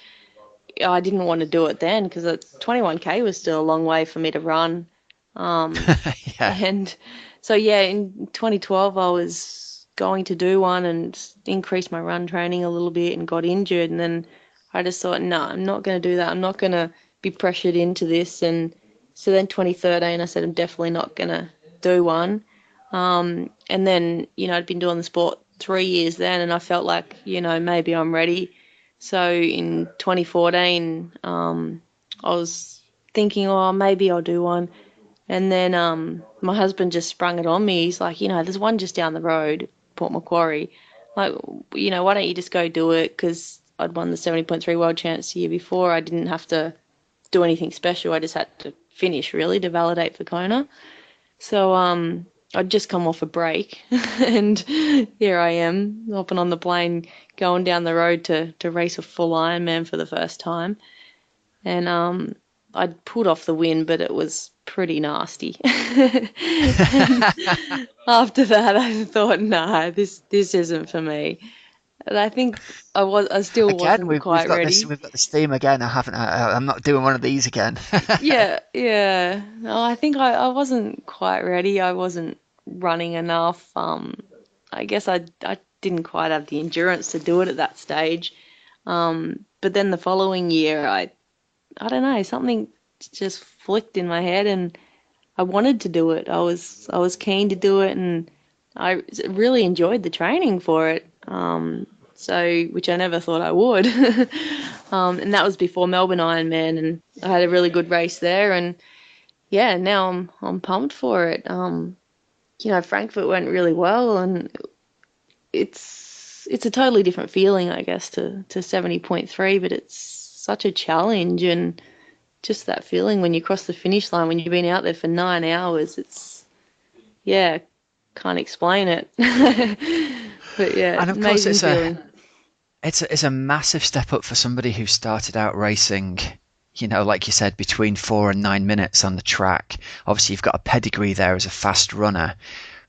I didn't want to do it then because 21K was still a long way for me to run. Yeah. And so, yeah, in 2012, I was going to do one and increase my run training a little bit and got injured. And then I just thought, no, I'm not going to do that. I'm not going to be pressured into this. And so then 2013, I said, I'm definitely not going to do one. And then, I'd been doing the sport 3 years then, and I felt like, maybe I'm ready. So in 2014, I was thinking, oh, maybe I'll do one. And then my husband just sprung it on me. He's like, there's one just down the road, Port Macquarie. Like, why don't you just go do it? Because I'd won the 70.3 World Champs the year before. I didn't have to do anything special. I just had to finish, really, to validate for Kona. So I'd just come off a break, and here I am, hopping on the plane, going down the road to race a full Ironman for the first time. And I'd pulled off the win, but it was pretty nasty. And after that, I thought, nah, this isn't for me. And I think I still Again, wasn't we've quite got this ready. we've got this theme again. I'm not doing one of these again. Yeah, yeah. No, I think I wasn't quite ready. I wasn't running enough. I guess I didn't quite have the endurance to do it at that stage. But then the following year, I don't know, something just flicked in my head, and I wanted to do it. I was keen to do it, and I really enjoyed the training for it. So which I never thought I would. And that was before Melbourne Ironman, and I had a really good race there, and yeah, now I'm pumped for it. Frankfurt went really well, and it's a totally different feeling, I guess, to 70.3, but it's such a challenge, and just that feeling when you cross the finish line, when you've been out there for 9 hours, it's, yeah, can't explain it. But yeah, And of course, amazing feeling. it's a massive step up for somebody who started out racing, like you said, between 4 and 9 minutes on the track. Obviously, you've got a pedigree there as a fast runner,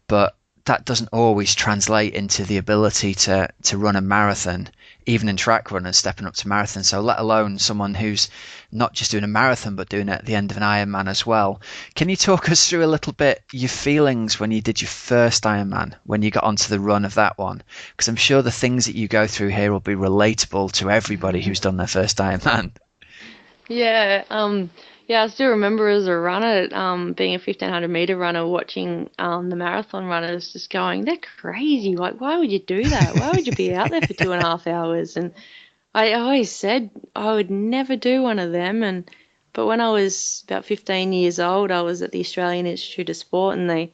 but that doesn't always translate into the ability to run a marathon, even in track runners stepping up to marathon. So let alone someone who's not just doing a marathon but doing it at the end of an Ironman as well. Can you talk us through a little bit your feelings when you did your first Ironman, when you got onto the run of that one? Because I'm sure the things that you go through here will be relatable to everybody who's done their first Ironman. Yeah, yeah, I still remember as a runner, being a 1500-meter runner, watching the marathon runners just going, they're crazy. Like, why would you do that? Why would you be out there for 2.5 hours? And I always said I would never do one of them. But when I was about 15 years old, I was at the Australian Institute of Sport, and they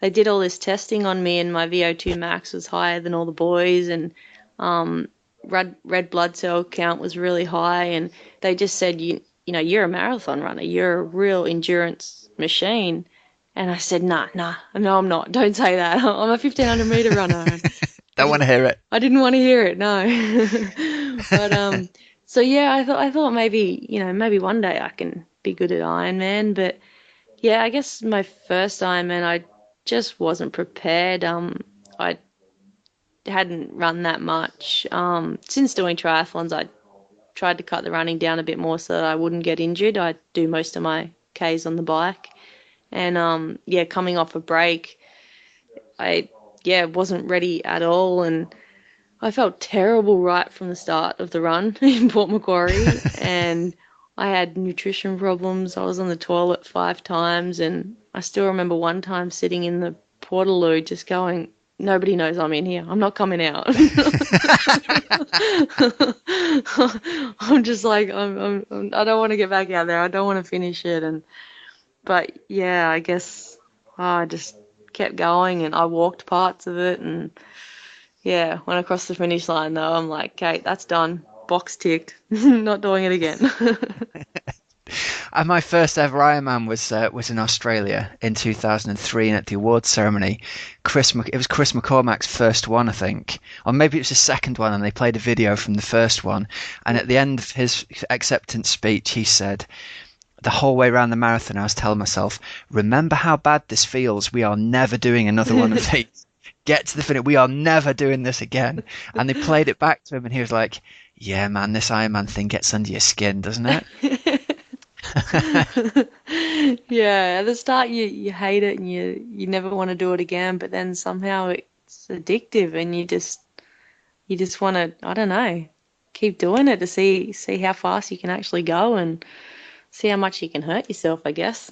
did all this testing on me, and my VO2 max was higher than all the boys, and um, red blood cell count was really high, and they just said, you're a marathon runner, you're a real endurance machine. And I said, nah, no, I'm not. Don't say that. I'm a 1500-meter runner. And I Don't want just, to hear it. I didn't want to hear it, no. But so yeah, I thought maybe one day I can be good at Ironman. But yeah, I guess my first Ironman, I just wasn't prepared. I hadn't run that much. Since doing triathlons, I tried to cut the running down a bit more so that I wouldn't get injured. I do most of my Ks on the bike. And yeah, coming off a break, I wasn't ready at all, and I felt terrible right from the start of the run in Port Macquarie, and I had nutrition problems. I was on the toilet 5 times, and I still remember one time sitting in the portaloo just going, nobody knows I'm in here. I'm not coming out. I'm just like, I don't want to get back out there. I don't want to finish it. But yeah, I guess I just kept going, and I walked parts of it, and yeah, when I crossed the finish line though, I'm like, Kate, that's done. Box ticked. Not doing it again. And my first ever Ironman was in Australia in 2003, and at the awards ceremony, it was Chris McCormack's first one, I think, or maybe it was his second one, and they played a video from the first one. And at the end of his acceptance speech, he said, the whole way around the marathon, I was telling myself, remember how bad this feels. We are never doing another one of these. Get to the finish. We are never doing this again. And they played it back to him, and he was like, yeah, man, this Ironman thing gets under your skin, doesn't it? Yeah, at the start you hate it, and you never want to do it again, but then somehow it's addictive, and you just want to, I don't know, keep doing it to see how fast you can actually go and see how much you can hurt yourself, I guess.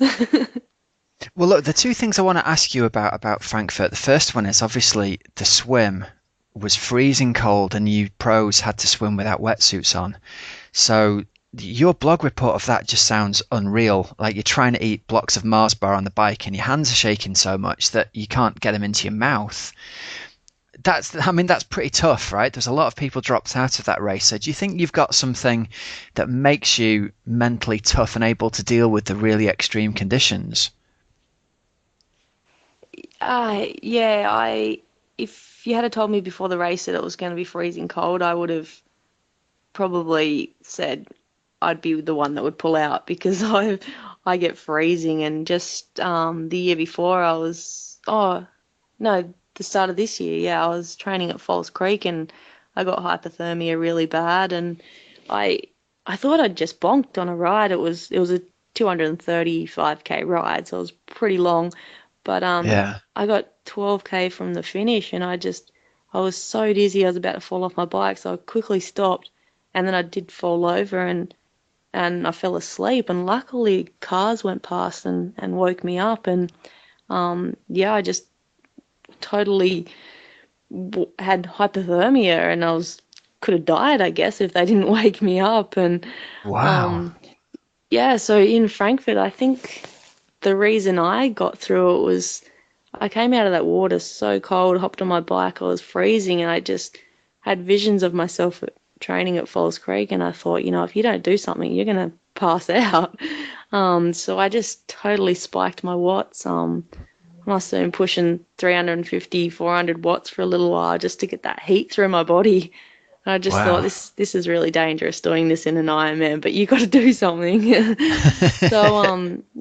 Well, look, the two things I want to ask you about Frankfurt. The first one is obviously the swim was freezing cold, and you pros had to swim without wetsuits on. So your blog report of that just sounds unreal. Like you're trying to eat blocks of Mars bar on the bike, and your hands are shaking so much that you can't get them into your mouth. That's pretty tough, right? There's a lot of people dropped out of that race. So do you think you've got something that makes you mentally tough and able to deal with the really extreme conditions? Yeah, if you had told me before the race that it was going to be freezing cold, I would have probably said I'd be the one that would pull out, because I get freezing. And just the year before, I was, oh no, the start of this year, yeah, I was training at Falls Creek, and I got hypothermia really bad, and I I thought I'd just bonked on a ride. It was a 235k ride, so it was pretty long. But Yeah. I got 12k from the finish, and I was so dizzy, I was about to fall off my bike, so I quickly stopped, and then I did fall over, and I fell asleep, and luckily cars went past and woke me up. And yeah, I just totally had hypothermia, and could have died, I guess, if they didn't wake me up. And Wow. um yeah, so in Frankfurt, I think the reason I got through it was I came out of that water so cold, hopped on my bike, I was freezing, and I just had visions of myself training at Falls Creek, and I thought, if you don't do something, you're going to pass out. So I just totally spiked my watts. Must have been pushing 350, 400 watts for a little while just to get that heat through my body. I just thought this is really dangerous doing this in an Ironman, but you got to do something.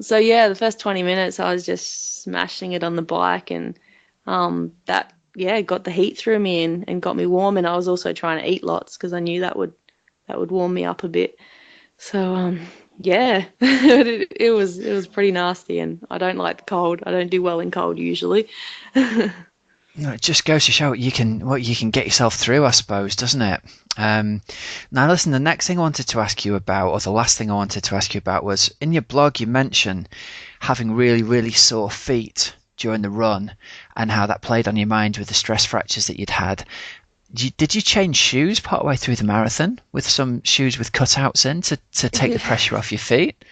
So yeah, the first 20 minutes I was just smashing it on the bike, and that got the heat through me and got me warm. And I was also trying to eat lots because I knew that would warm me up a bit. So it was pretty nasty, and I don't like the cold. I don't do well in cold usually. No, it just goes to show what you can get yourself through, I suppose, doesn't it? Now, listen, the next thing I wanted to ask you about, or the last thing I wanted to ask you about, was in your blog you mentioned having really, really sore feet during the run and how that played on your mind with the stress fractures that you'd had. Did you change shoes partway through the marathon with some shoes with cutouts in to take the pressure off your feet?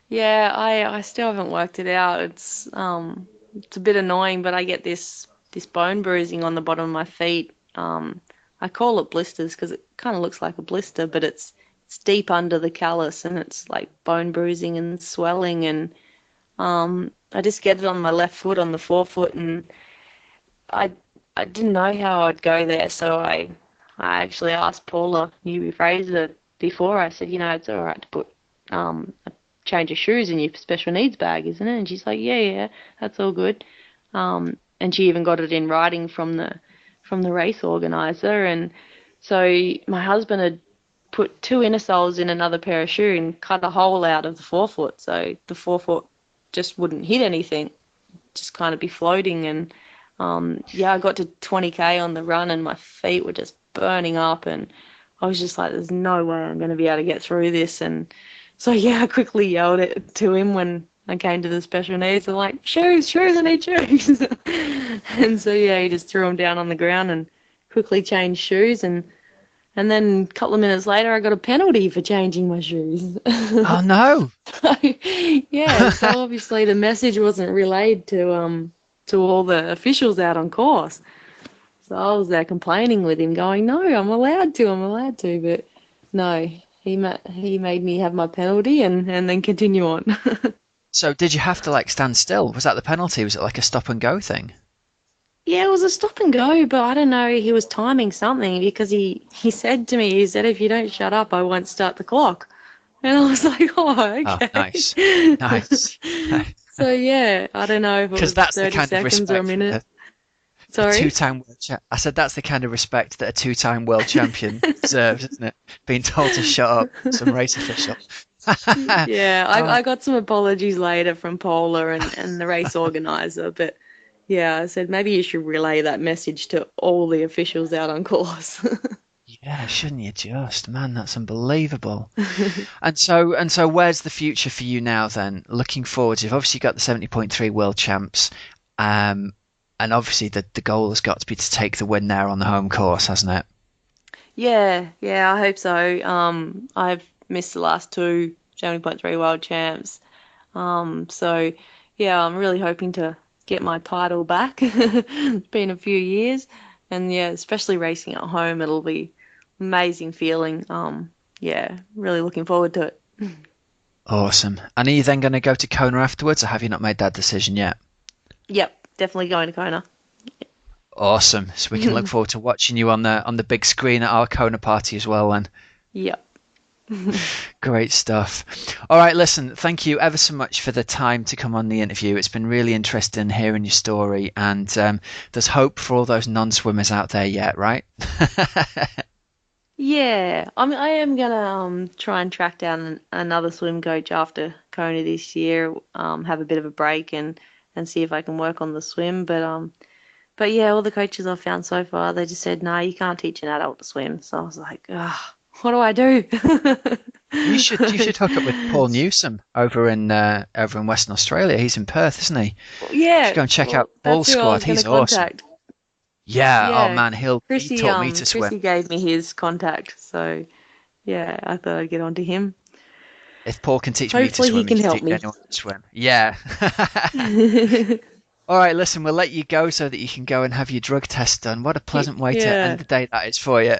Yeah, I still haven't worked it out. It's a bit annoying, but I get this bone bruising on the bottom of my feet. I call it blisters because it kind of looks like a blister, but it's deep under the callus, and it's like bone bruising and swelling. And I just get it on my left foot, on the forefoot, and I didn't know how I'd go there, so I actually asked Paula Newby Fraser before. I said, it's all right to put a change of shoes in your special needs bag, isn't it? And she's like, yeah, that's all good. And she even got it in writing from the race organizer. And so my husband had put 2 inner soles in another pair of shoe and cut a hole out of the forefoot, so the forefoot just wouldn't hit anything, just kind of be floating. And I got to 20k on the run, and my feet were just burning up, and I was just like, there's no way I'm going to be able to get through this. And so, I quickly yelled it to him when I came to the special needs. I'm like, shoes, I need shoes. And so, he just threw them down on the ground and quickly changed shoes. And then a couple of minutes later, I got a penalty for changing my shoes. Oh, no. So obviously the message wasn't relayed to all the officials out on course. So I was there complaining with him, going, no, I'm allowed to. But no, he made me have my penalty and then continue on. So did you have to stand still? Was that the penalty? Was it like a stop and go thing? Yeah, it was a stop and go, but I don't know, he was timing something because he said to me, if you don't shut up, I won't start the clock. And I was like, okay. Oh, nice. So I don't know if it was that's 30 the kind seconds of or a minute. Sorry? I said that's the kind of respect that a 2-time world champion deserves, isn't it? Being told to shut up, some race official. I got some apologies later from Paula and the race organizer, but I said maybe you should relay that message to all the officials out on course. Yeah, shouldn't you just? Man, that's unbelievable. And so where's the future for you now then? Looking forward, you've obviously got the 70.3 world champs, and obviously the goal has got to be to take the win there on the home course, hasn't it? Yeah, I hope so. I've missed the last 2 70.3 world champs. So I'm really hoping to get my title back. It's been a few years, and especially racing at home, it'll be amazing feeling. Really looking forward to it. Awesome. And are you then going to go to Kona afterwards, or have you not made that decision yet? Yep, definitely going to Kona. Awesome. So we can look forward to watching you on the big screen at our Kona party as well then. Yep. Great stuff. All right, listen, thank you ever so much for the time to come on the interview. It's been really interesting hearing your story, and there's hope for all those non-swimmers out there yet, right? Yeah, I am gonna try and track down another swim coach after Kona this year. Have a bit of a break and see if I can work on the swim. But all the coaches I've found so far, they just said, no, you can't teach an adult to swim. So I was like, what do I do? You should hook up with Paul Newsome over in Western Australia. He's in Perth, isn't he? Yeah. Just go and check out Ball Squad. He's awesome. Yeah. Oh man, he taught me to swim. Chrissy gave me his contact, so I thought I'd get onto him. If Paul can teach me to Hopefully swim, he can he help teach me. anyone to swim. Yeah. All right, listen, we'll let you go so that you can go and have your drug test done. What a pleasant way to Yeah. end the day that is for you.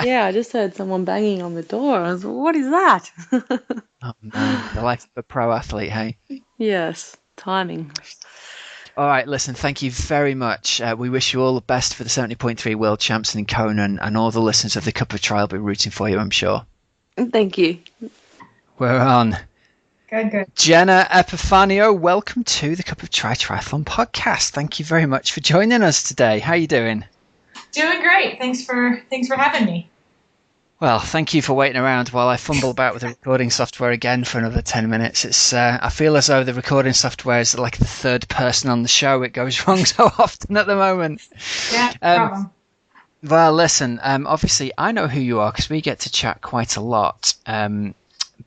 Yeah, I just heard someone banging on the door. I was like, what is that? Oh man, the life of a pro athlete, hey? Yes, timing. All right, listen, thank you very much. We wish you all the best for the 70.3 World Champs in Kona, and all the listeners of the Cup of Trial will be rooting for you, I'm sure. Thank you. We're on. Good. Jenna Epifanio, welcome to the Cup of Triathlon podcast. Thank you very much for joining us today. How are you doing? Doing great. Thanks for having me. Well, thank you for waiting around while I fumble about with the recording software again for another 10 minutes. It's I feel as though the recording software is like the third person on the show. It goes wrong so often at the moment. Yeah, no problem. Well, listen, obviously I know who you are because we get to chat quite a lot.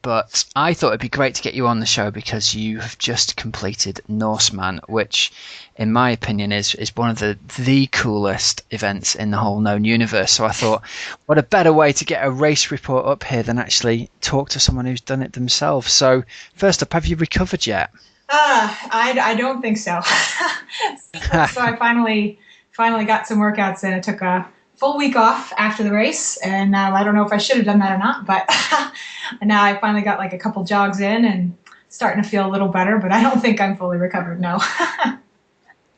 But I thought it'd be great to get you on the show because you have just completed Norseman, which, in my opinion, is one of the coolest events in the whole known universe. So I thought, what a better way to get a race report up here than actually talk to someone who's done it themselves. So first up, have you recovered yet? I don't think so. So I finally got some workouts in. I took a full week off after the race, and I don't know if I should have done that or not, but now I finally got like a couple jogs in and starting to feel a little better, but I don't think I'm fully recovered, no.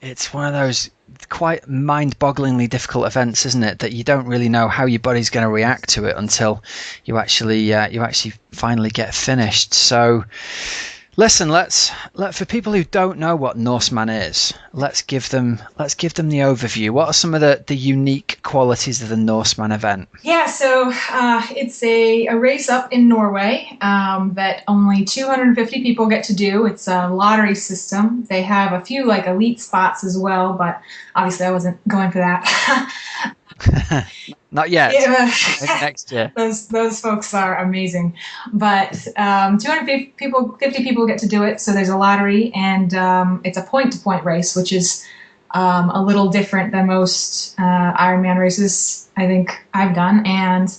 It's one of those quite mind-bogglingly difficult events, isn't it? That you don't really know how your body's going to react to it until you actually finally get finished. So, listen, for people who don't know what Norseman is, let's give them the overview. What are some of the unique qualities of the Norseman event? Yeah, so it's a race up in Norway that only 250 people get to do. It's a lottery system. They have a few like elite spots as well, but obviously I wasn't going for that. Not yet. Yeah. Maybe next year. Those folks are amazing, but 250 people get to do it. So there's a lottery, and it's a point-to-point race, which is a little different than most Ironman races I think I've done. And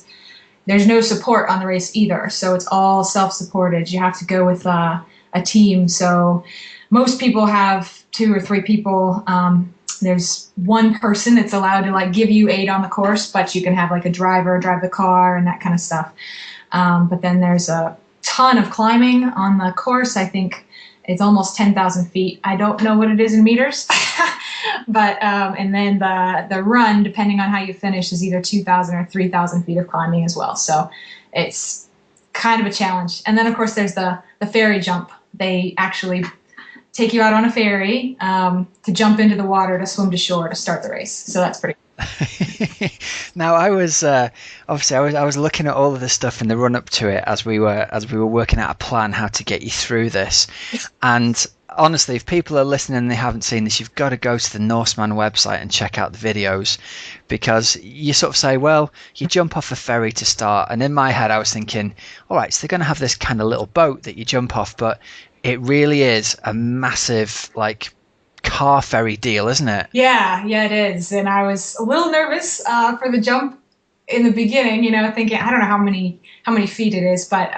there's no support on the race either, so it's all self-supported. You have to go with a team. So most people have 2 or 3 people. There's one person that's allowed to like give you aid on the course, but you can have like a driver drive the car and that kind of stuff. But then there's a ton of climbing on the course. I think it's almost 10,000 feet. I don't know what it is in meters, but and then the run, depending on how you finish, is either 2,000 or 3,000 feet of climbing as well. So it's kind of a challenge. And then of course there's the ferry jump. They actually take you out on a ferry to jump into the water to swim to shore to start the race. So that's pretty cool. Now I was obviously I was looking at all of this stuff in the run up to it as we were working out a plan how to get you through this. And honestly, if people are listening and they haven't seen this, you've got to go to the Norseman website and check out the videos, because you sort of say, well, you jump off a ferry to start, and in my head I was thinking, all right, so they're going to have this kind of little boat that you jump off, but it really is a massive like car ferry deal, isn't it? Yeah, it is. And I was a little nervous for the jump in the beginning, thinking, I don't know how many feet it is, but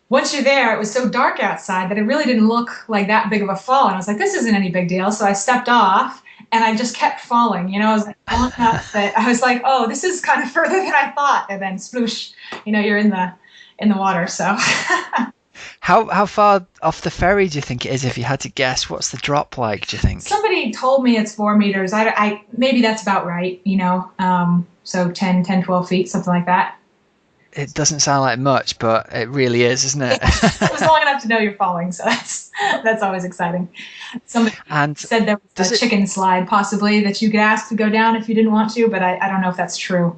once you're there, it was so dark outside that it really didn't look like that big of a fall. And I was like, this isn't any big deal. So I stepped off and I just kept falling. I was like, falling up that I was like, oh, this is kind of further than I thought. And then sploosh, you're in the water. So How far off the ferry do you think it is? If you had to guess, what's the drop like, do you think? Somebody told me it's 4 meters. I maybe that's about right, so 10, 12 feet, something like that. It doesn't sound like much, but it really is, isn't it? It was long enough to know you're falling, so that's always exciting. Somebody said there was a chicken slide possibly that you could ask to go down if you didn't want to, but I don't know if that's true.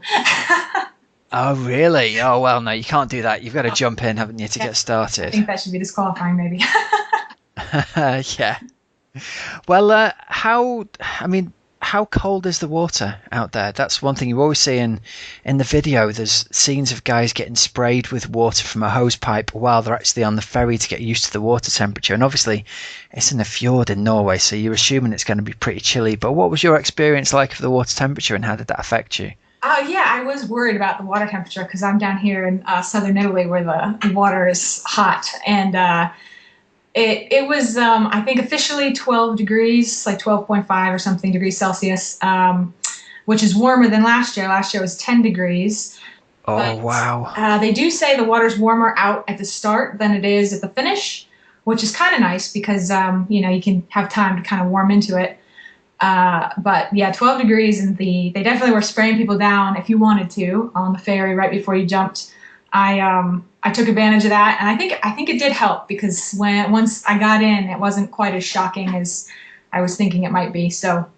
Oh, really? Oh, well, no, you can't do that. You've got to jump in, haven't you, to get started? I think that should be disqualifying, maybe. Yeah. Well, how cold is the water out there? That's one thing you always see in the video. There's scenes of guys getting sprayed with water from a hose pipe while they're actually on the ferry to get used to the water temperature. And obviously, it's in a fjord in Norway, so you're assuming it's going to be pretty chilly. But what was your experience like of the water temperature, and how did that affect you? Oh yeah, I was worried about the water temperature because I'm down here in southern Italy where the water is hot, and it was I think officially 12 degrees, like 12.5 or something degrees Celsius, which is warmer than last year. Last year was 10 degrees. Oh, But wow. they do say the water's warmer out at the start than it is at the finish, which is kind of nice because you can have time to kind of warm into it. But yeah, 12 degrees, and they definitely were spraying people down if you wanted to on the ferry right before you jumped. I took advantage of that, and I think it did help because once I got in, it wasn't quite as shocking as I was thinking it might be. So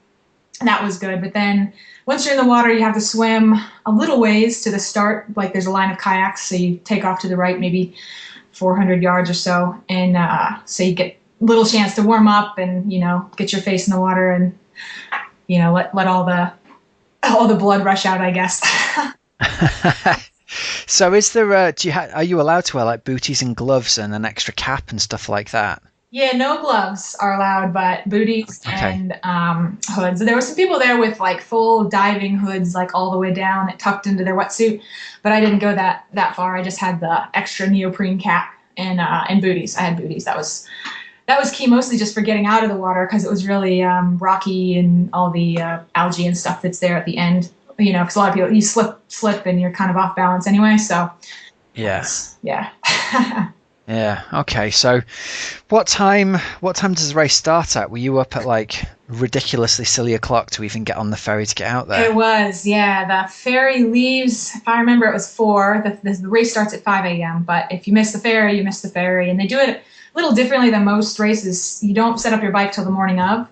that was good. But then once you're in the water, you have to swim a little ways to the start. Like there's a line of kayaks, so you take off to the right, maybe 400 yards or so, and so you get a little chance to warm up and get your face in the water and let all the blood rush out, I guess. So is there are you allowed to wear like booties and gloves and an extra cap and stuff like that? Yeah, no gloves are allowed, but booties and hoods. There were some people there with like full diving hoods, like all the way down, tucked into their wetsuit, but I didn't go that far. I just had the extra neoprene cap and booties. I had booties. That was key, mostly just for getting out of the water because it was really rocky and all the algae and stuff that's there at the end. Because a lot of people, you slip and you're kind of off balance anyway. So yeah. Yeah. Okay. So what time does the race start at? Were you up at like ridiculously silly o'clock to even get on the ferry to get out there? It was, yeah. The ferry leaves, if I remember, it was 4. The race starts at 5 a.m. But if you miss the ferry, you miss the ferry. And they do it a little differently than most races. You don't set up your bike till the morning of.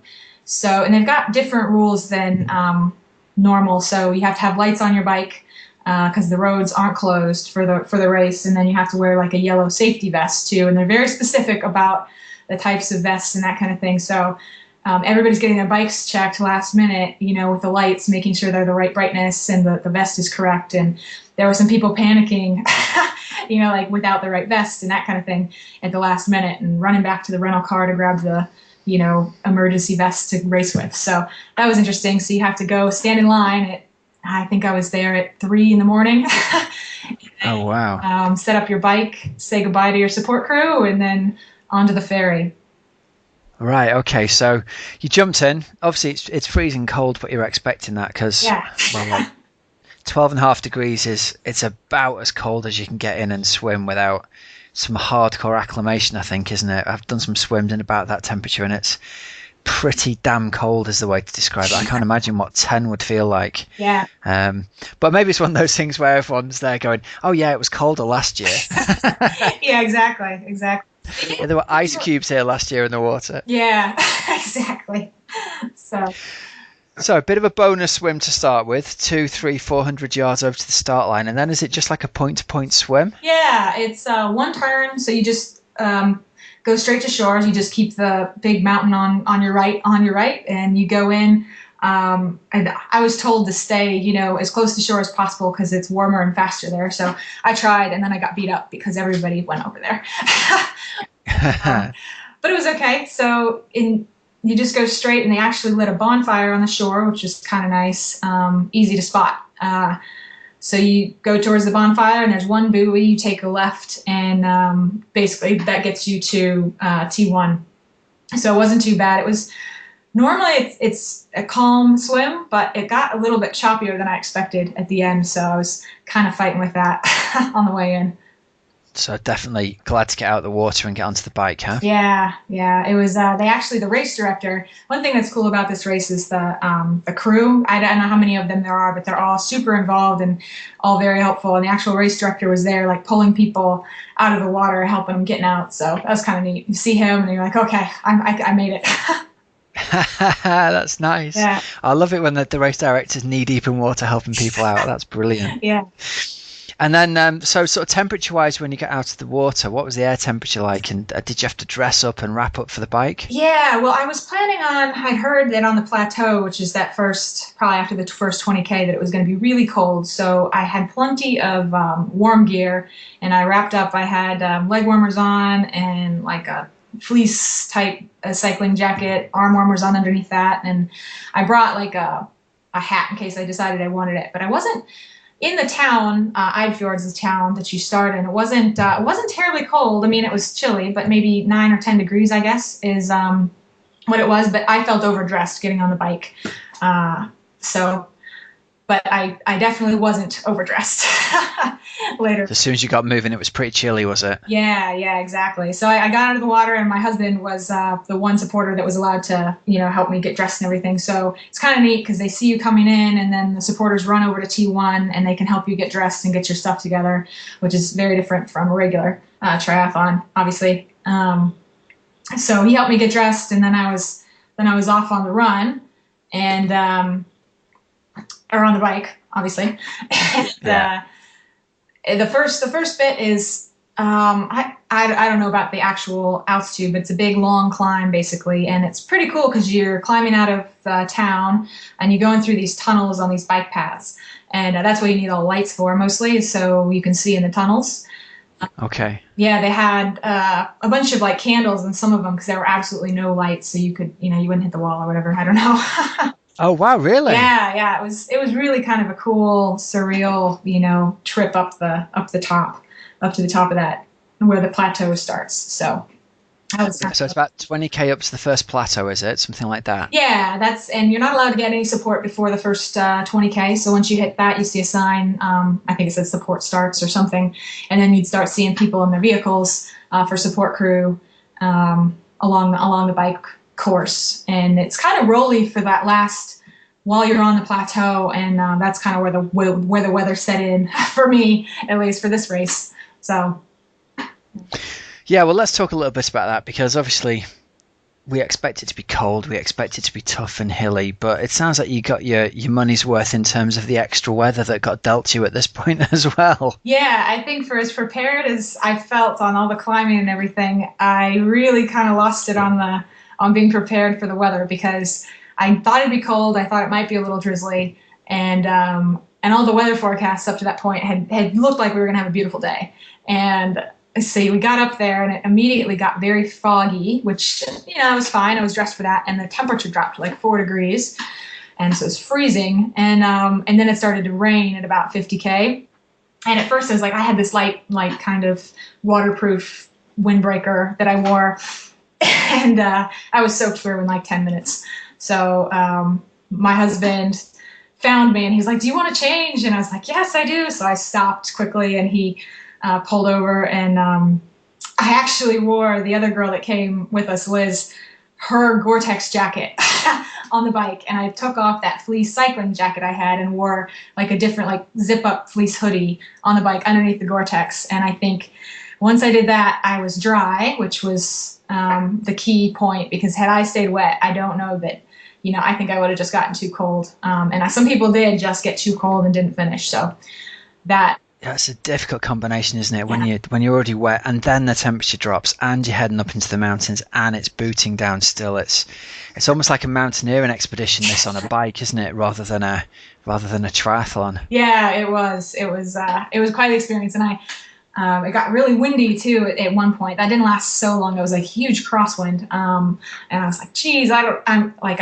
So, and they've got different rules than normal. So you have to have lights on your bike because the roads aren't closed for the race, and then you have to wear like a yellow safety vest too. And they're very specific about the types of vests and that kind of thing. So everybody's getting their bikes checked last minute, with the lights, making sure they're the right brightness and the vest is correct. And there were some people panicking, like without the right vest and that kind of thing at the last minute and running back to the rental car to grab the emergency vest to race with. So that was interesting. So you have to go stand in line I think I was there at 3 in the morning. Oh, wow. Set up your bike, say goodbye to your support crew, and then onto the ferry. Right. Okay. So you jumped in. Obviously, it's freezing cold, but you're expecting that because, like 12.5 degrees it's about as cold as you can get in and swim without some hardcore acclimation, I think, isn't it? I've done some swims in about that temperature, and it's pretty damn cold is the way to describe it. I can't imagine what 10 would feel like. Yeah. But maybe it's one of those things where everyone's there going, oh yeah, it was colder last year. Yeah, exactly. Yeah, there were ice cubes here last year in the water. Yeah, exactly. So a bit of a bonus swim to start with, 200, 300, 400 yards over to the start line, and then is it just like a point-to-point swim? Yeah, it's one turn, so you just go straight to shore. You just keep the big mountain on your right, and you go in. And I was told to stay, as close to shore as possible because it's warmer and faster there. So I tried, and then I got beat up because everybody went over there. But it was okay. So you just go straight, and they actually lit a bonfire on the shore, which is kind of nice, easy to spot. So you go towards the bonfire, and there's one buoy. You take a left, and basically that gets you to T1. So it wasn't too bad. It was normally it's a calm swim, but it got a little bit choppier than I expected at the end. So I was kind of fighting with that on the way in. So definitely glad to get out of the water and get onto the bike, huh? Yeah. It was the race director. One thing that's cool about this race is the crew. I don't know how many of them there are, but they're all super involved and all very helpful. And the actual race director was there, like pulling people out of the water, helping them getting out. So that was kind of neat. You see him, and you're like, okay, I made it. That's nice. Yeah. I love it when the race director's knee deep in water helping people out. That's brilliant. Yeah. And then, so sort of temperature-wise, when you get out of the water, what was the air temperature like? And did you have to dress up and wrap up for the bike? Yeah, well, I was planning on, I'd heard that on the plateau, which is that probably after the first 20K, that it was going to be really cold. So I had plenty of warm gear, and I wrapped up. I had leg warmers on and like a fleece type cycling jacket, arm warmers on underneath that. And I brought like a a hat in case I decided I wanted it. But I wasn't in the town. Eidfjord is the town that you start in. It wasn't terribly cold. I mean, it was chilly, but maybe 9 or 10 degrees, I guess, is what it was. But I felt overdressed getting on the bike. But I definitely wasn't overdressed later. As soon as you got moving, it was pretty chilly, was it? Yeah, exactly. So I got out of the water, and my husband was the one supporter that was allowed to, help me get dressed and everything. So it's kind of neat because they see you coming in, and then the supporters run over to T1, and they can help you get dressed and get your stuff together, which is very different from a regular triathlon, obviously. So he helped me get dressed, and then I was off on the run, and or on the bike, obviously. And, the first bit is I don't know about the actual altitude, but it's a big long climb basically, and it's pretty cool because you're climbing out of town and you're going through these tunnels on these bike paths, and that's what you need all the lights for mostly, so you can see in the tunnels. Okay. Yeah, they had a bunch of like candles in some of them because there were absolutely no lights, so you could you wouldn't hit the wall or whatever. I don't know. Oh wow, really? Yeah. It was really kind of a cool, surreal, trip up to the top of that where the plateau starts. So it's about 20k up to the first plateau, is it? Something like that. Yeah, and you're not allowed to get any support before the first 20k. So once you hit that, you see a sign. I think it says support starts or something, and then you'd start seeing people in their vehicles for support crew along the bike course, and it's kind of rolly for that last while you're on the plateau, and that's kind of where the weather set in for me, at least for this race. So yeah, well, let's talk a little bit about that, because obviously we expect it to be cold, we expect it to be tough and hilly, but it sounds like you got your money's worth in terms of the extra weather that got dealt to you at this point as well. Yeah, I think for as prepared as I felt on all the climbing and everything, I really kind of lost it on being prepared for the weather, because I thought it'd be cold. I thought it might be a little drizzly, and all the weather forecasts up to that point had looked like we were going to have a beautiful day. And see, we got up there, and it immediately got very foggy, which it was fine. I was dressed for that, and the temperature dropped to like 4 degrees, and so it was freezing. And then it started to rain at about 50k. And at first, I was like, I had this light kind of waterproof windbreaker that I wore. And I was soaked through in like 10 minutes. So my husband found me, and he's like, do you want to change? And I was like, yes, I do. So I stopped quickly, and he pulled over, and I actually wore the other girl that came with us, Liz, her Gore-Tex jacket on the bike. And I took off that fleece cycling jacket I had and wore like a different like zip-up fleece hoodie on the bike underneath the Gore-Tex. And I think once I did that, I was dry, which was the key point, because had I stayed wet, I don't know that, I think I would have just gotten too cold. And some people did just get too cold and didn't finish. So that's a difficult combination, isn't it? When you're already wet, and then the temperature drops, and you're heading up into the mountains, and it's booting down still. It's almost like a mountaineering expedition, this, on a bike, isn't it? Rather than a triathlon. Yeah, it was. It was quite the experience, and it got really windy too at one point. That didn't last so long. It was a huge crosswind, and I was like, "Geez, I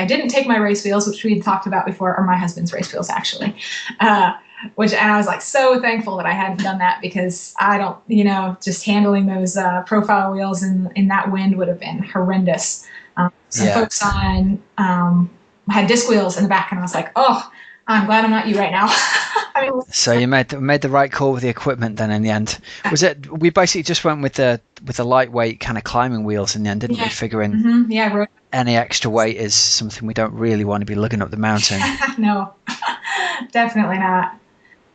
didn't take my race wheels, which we had talked about before, or my husband's race wheels actually." And I was like so thankful that I hadn't done that, because I don't, just handling those profile wheels in that wind would have been horrendous. Folks on had disc wheels in the back, and I was like, oh, I'm glad I'm not you right now. So you made the right call with the equipment then in the end. Was it? We basically just went with the lightweight kind of climbing wheels in the end, didn't we? Figuring any extra weight is something we don't really want to be lugging up the mountain. No, definitely not.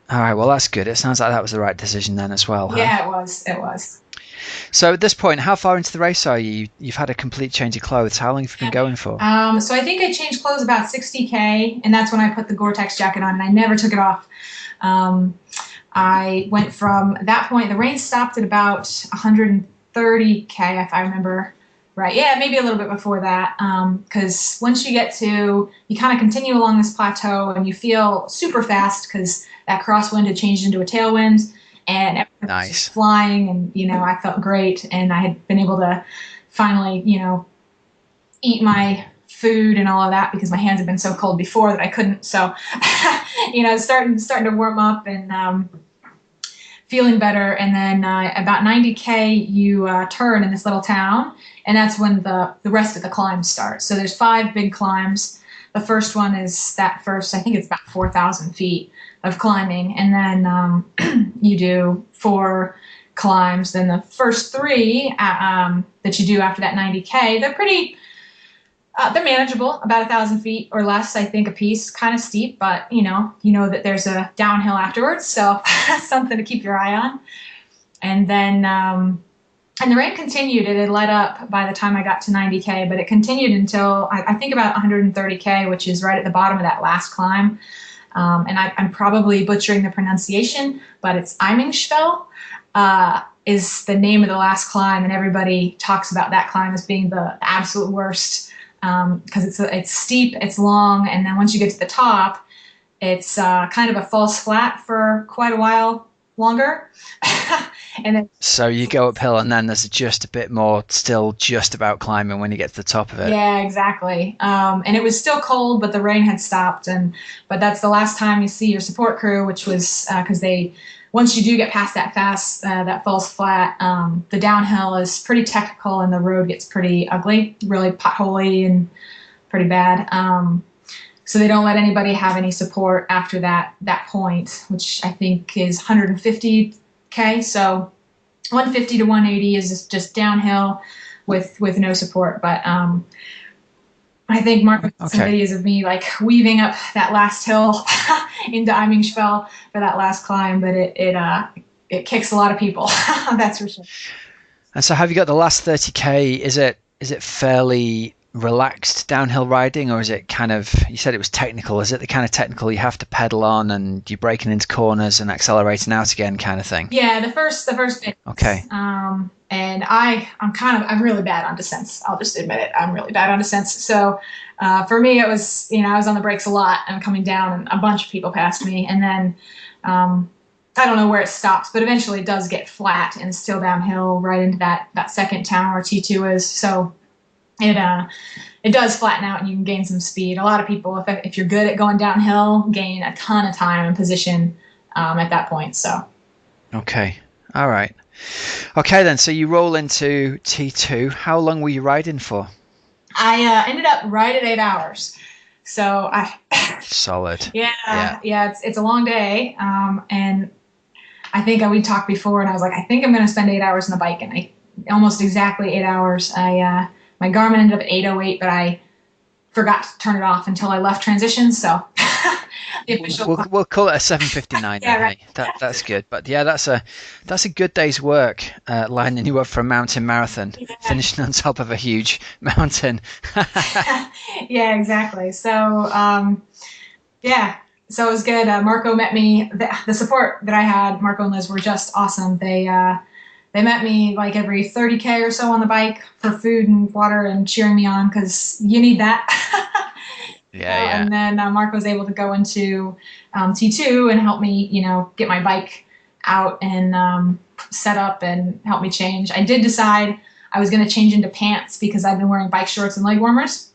All right, well, that's good. It sounds like that was the right decision then as well. Yeah, it was. So at this point, how far into the race are you? You've had a complete change of clothes. How long have you been going for? So I think I changed clothes about 60k, and that's when I put the Gore-Tex jacket on, and I never took it off. I went from that point, the rain stopped at about 130k, if I remember right. Yeah, maybe a little bit before that, because once you kind of continue along this plateau, and you feel super fast because that crosswind had changed into a tailwind, and everything was flying, and I felt great, and I had been able to finally eat my food and all of that because my hands had been so cold before that I couldn't. So, starting to warm up and feeling better. And then about 90K, you turn in this little town, and that's when the rest of the climbs start. So there's 5 big climbs. The first one is that first, I think it's about 4,000 feet of climbing. And then you do 4 climbs. Then the first 3 that you do after that 90K, they're pretty, they're manageable, about 1,000 feet or less, I think, a piece. Kind of steep, but you know that there's a downhill afterwards, so that's something to keep your eye on. And then, and the rain continued. It had let up by the time I got to 90K, but it continued until I think about 130K, which is right at the bottom of that last climb. And I'm probably butchering the pronunciation, but it's Imingschwell. Is the name of the last climb, and everybody talks about that climb as being the absolute worst because it's steep, it's long, and then once you get to the top, it's kind of a false flat for quite a while longer. And then, so you go uphill, and then there's just a bit more still just about climbing when you get to the top of it. Yeah, exactly. And it was still cold, but the rain had stopped, but that's the last time you see your support crew, which was because once you do get past that false flat, the downhill is pretty technical and the road gets pretty ugly, really potholy and pretty bad. So they don't let anybody have any support after that point, which I think is 150K. So 150 to 180 is just downhill with no support. But I think Mark has some videos of me like weaving up that last hill into Imingschwell for that last climb, but it kicks a lot of people. That's for sure. And so, have you got the last 30K? Is it fairly relaxed downhill riding, or is it kind of? You said it was technical. Is it the kind of technical you have to pedal on and you're braking into corners and accelerating out again, kind of thing? Yeah, the first bit. Okay. And I'm really bad on descents. I'll just admit it. I'm really bad on descents. So for me, it was, I was on the brakes a lot and coming down, and a bunch of people passed me. And then I don't know where it stops, but eventually it does get flat and still downhill right into that second town where T2 is. So it does flatten out and you can gain some speed. A lot of people, if you're good at going downhill, gain a ton of time and position at that point. So. Okay. All right. Okay, then. So you roll into T2. How long were you riding for? I ended up right at 8 hours. So Solid. Yeah. It's a long day. And I think we talked before, and I was like, I think I'm going to spend 8 hours on the bike, and almost exactly 8 hours. My Garmin ended up at 8:08, but I forgot to turn it off until I left transition. So we'll call it a 7:59. Yeah, right. That's good. But yeah, that's a good day's work lining you up for a mountain marathon, finishing on top of a huge mountain. Yeah, exactly. So so it was good. Marco met me. The support that I had, Marco and Liz, were just awesome. They met me like every 30K or so on the bike for food and water and cheering me on because you need that. Yeah. And then Mark was able to go into T2 and help me, get my bike out and set up and help me change. I did decide I was going to change into pants because I've been wearing bike shorts and leg warmers,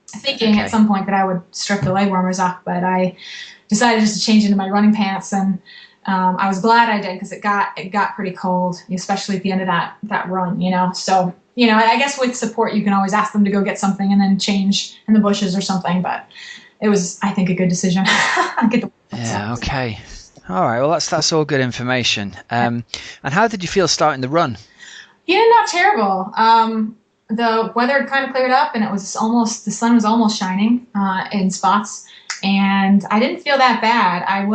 thinking at some point that I would strip the leg warmers off, but I decided just to change into my running pants, and I was glad I did because it got pretty cold, especially at the end of that run, So, I guess with support, you can always ask them to go get something and then change in the bushes or something. But it was, I think, a good decision. Yeah. Okay. All right. Well, that's all good information. And how did you feel starting the run? Yeah, not terrible. The weather had kind of cleared up, and the sun was almost shining in spots. And I didn't feel that bad. I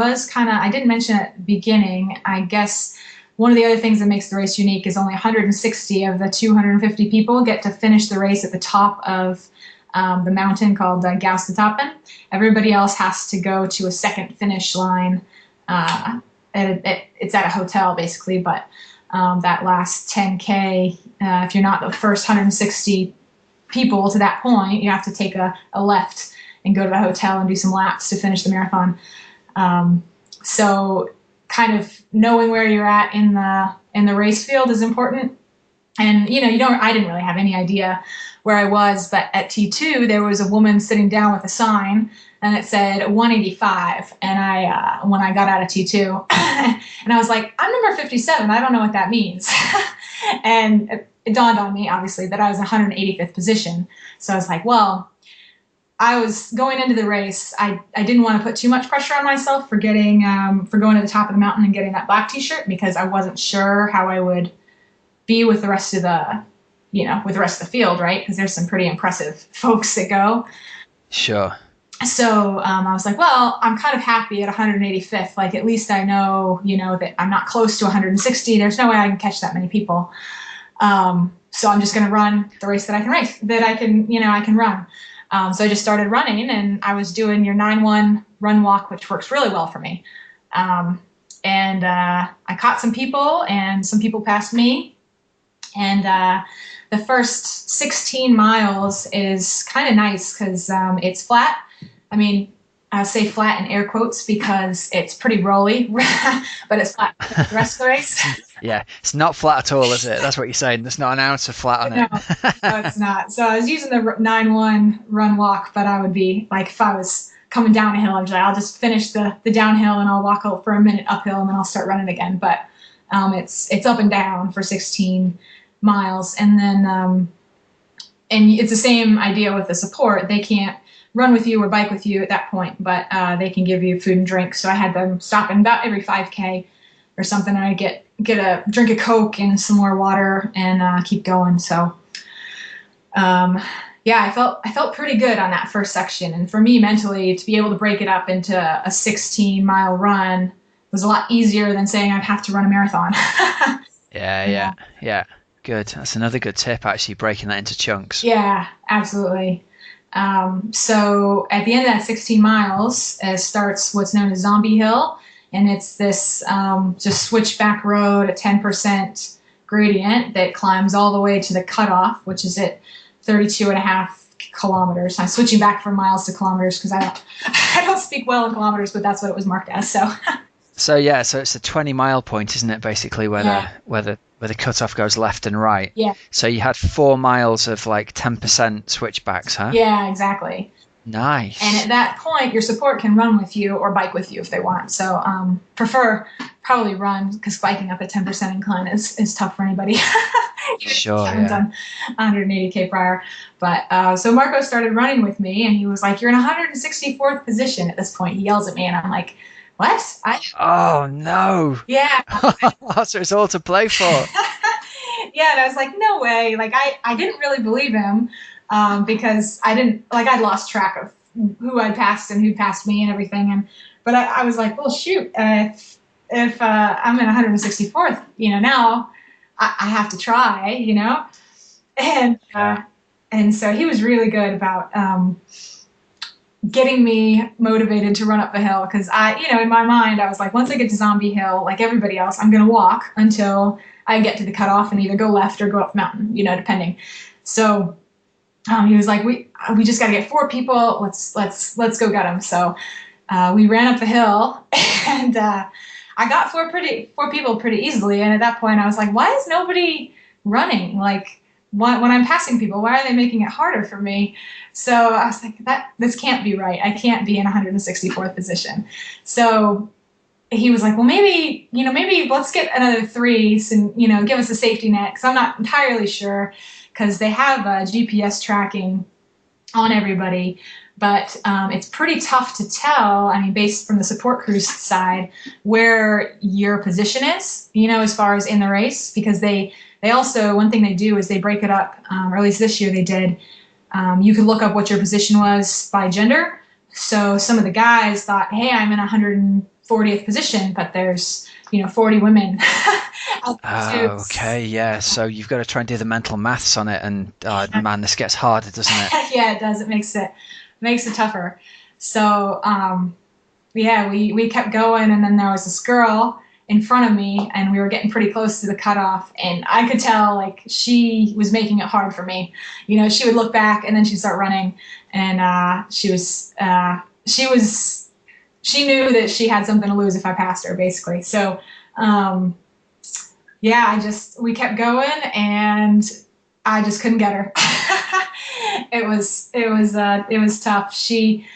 didn't mention at the beginning, I guess one of the other things that makes the race unique is only 160 of the 250 people get to finish the race at the top of the mountain called Gaustetappen. Everybody else has to go to a second finish line. It's at a hotel, basically, but that last 10K, if you're not the first 160 people to that point, you have to take a left and go to the hotel and do some laps to finish the marathon. So kind of knowing where you're at in the race field is important. And, I didn't really have any idea where I was, but at T2, there was a woman sitting down with a sign and it said 185. And when I got out of T2, and I was like, I'm number 57. I don't know what that means. And it dawned on me, obviously, that I was 185th position. So I was like, well, I was going into the race. I didn't want to put too much pressure on myself for going to the top of the mountain and getting that black t-shirt, because I wasn't sure how I would be with the rest of the, with the rest of the field, right? Because there's some pretty impressive folks that go. Sure. So I was like, well, I'm kind of happy at 185th. Like, at least I know, that I'm not close to 160. There's no way I can catch that many people. So I'm just going to run the race that I can run. So I just started running, and I was doing your 9-1 run walk, which works really well for me. And I caught some people, and some people passed me. And the first 16 miles is kind of nice because it's flat. I mean, I say flat in air quotes because it's pretty rolly, but it's flat for the rest of the race. Yeah, it's not flat at all, is it? That's what you're saying. There's not an ounce of flat on it. No, it's not. So I was using the 9-1 run walk, but I would be like, if I was coming down a hill, I'll just finish the downhill and I'll walk for a minute uphill and then I'll start running again. But it's up and down for 16 miles. And then and it's the same idea with the support. They can't run with you or bike with you at that point, but they can give you food and drink. So I had them stopping about every 5K or something, and I'd get a drink of Coke and some more water and keep going. So I felt pretty good on that first section. And for me, mentally, to be able to break it up into a 16-mile run was a lot easier than saying I'd have to run a marathon. Yeah. Good. That's another good tip, actually, breaking that into chunks. Yeah, absolutely. So at the end of that 16 miles, starts what's known as Zombie Hill. And it's this just switchback road, a 10% gradient that climbs all the way to the cutoff, which is at 32.5 kilometers. I'm switching back from miles to kilometers because I don't speak well in kilometers, but that's what it was marked as. So so it's a 20-mile point, isn't it? Basically, where the cutoff goes left and right. Yeah. So you had 4 miles of like 10% switchbacks, huh? Yeah, exactly. Nice. And at that point, your support can run with you or bike with you if they want. So prefer probably run, because biking up at 10% incline is tough for anybody. Sure, I haven't done 180K prior. But so Marco started running with me, and he was like, you're in 164th position at this point. He yells at me, and I'm like, what? Oh, no. Yeah. So it's all to play for. Yeah, and I was like, no way. Like, I didn't really believe him. Because I'd lost track of who I passed and who passed me and everything. But I was like, well, shoot, if I'm in 164th, now I have to try, and so he was really good about getting me motivated to run up the hill. Because in my mind, I was like, once I get to Zombie Hill, like everybody else, I'm going to walk until I get to the cutoff and either go left or go up the mountain, depending. So he was like, we just got to get 4 people. Let's go get them. So we ran up the hill, and I got 4 people pretty easily. And at that point, I was like, why is nobody running? Like, when I'm passing people, why are they making it harder for me? So I was like, this can't be right. I can't be in 164th position. So he was like, well, maybe let's get another 3 and give us a safety net, because I'm not entirely sure. Because they have GPS tracking on everybody, but it's pretty tough to tell, based from the support crew's side, where your position is, as far as in the race, because they also, one thing they do is they break it up, or at least this year they did, you could look up what your position was by gender. So some of the guys thought, hey, I'm in 140th position, but there's 40 women. Okay, yeah. So you've got to try and do the mental maths on it, and man, this gets harder, doesn't it? Yeah, it does. It makes it tougher. So we kept going, and then there was this girl in front of me, and we were getting pretty close to the cutoff, and I could tell like she was making it hard for me. She would look back and then she'd start running, and she knew that she had something to lose if I passed her, basically. So yeah, we kept going, and I just couldn't get her. It was tough. She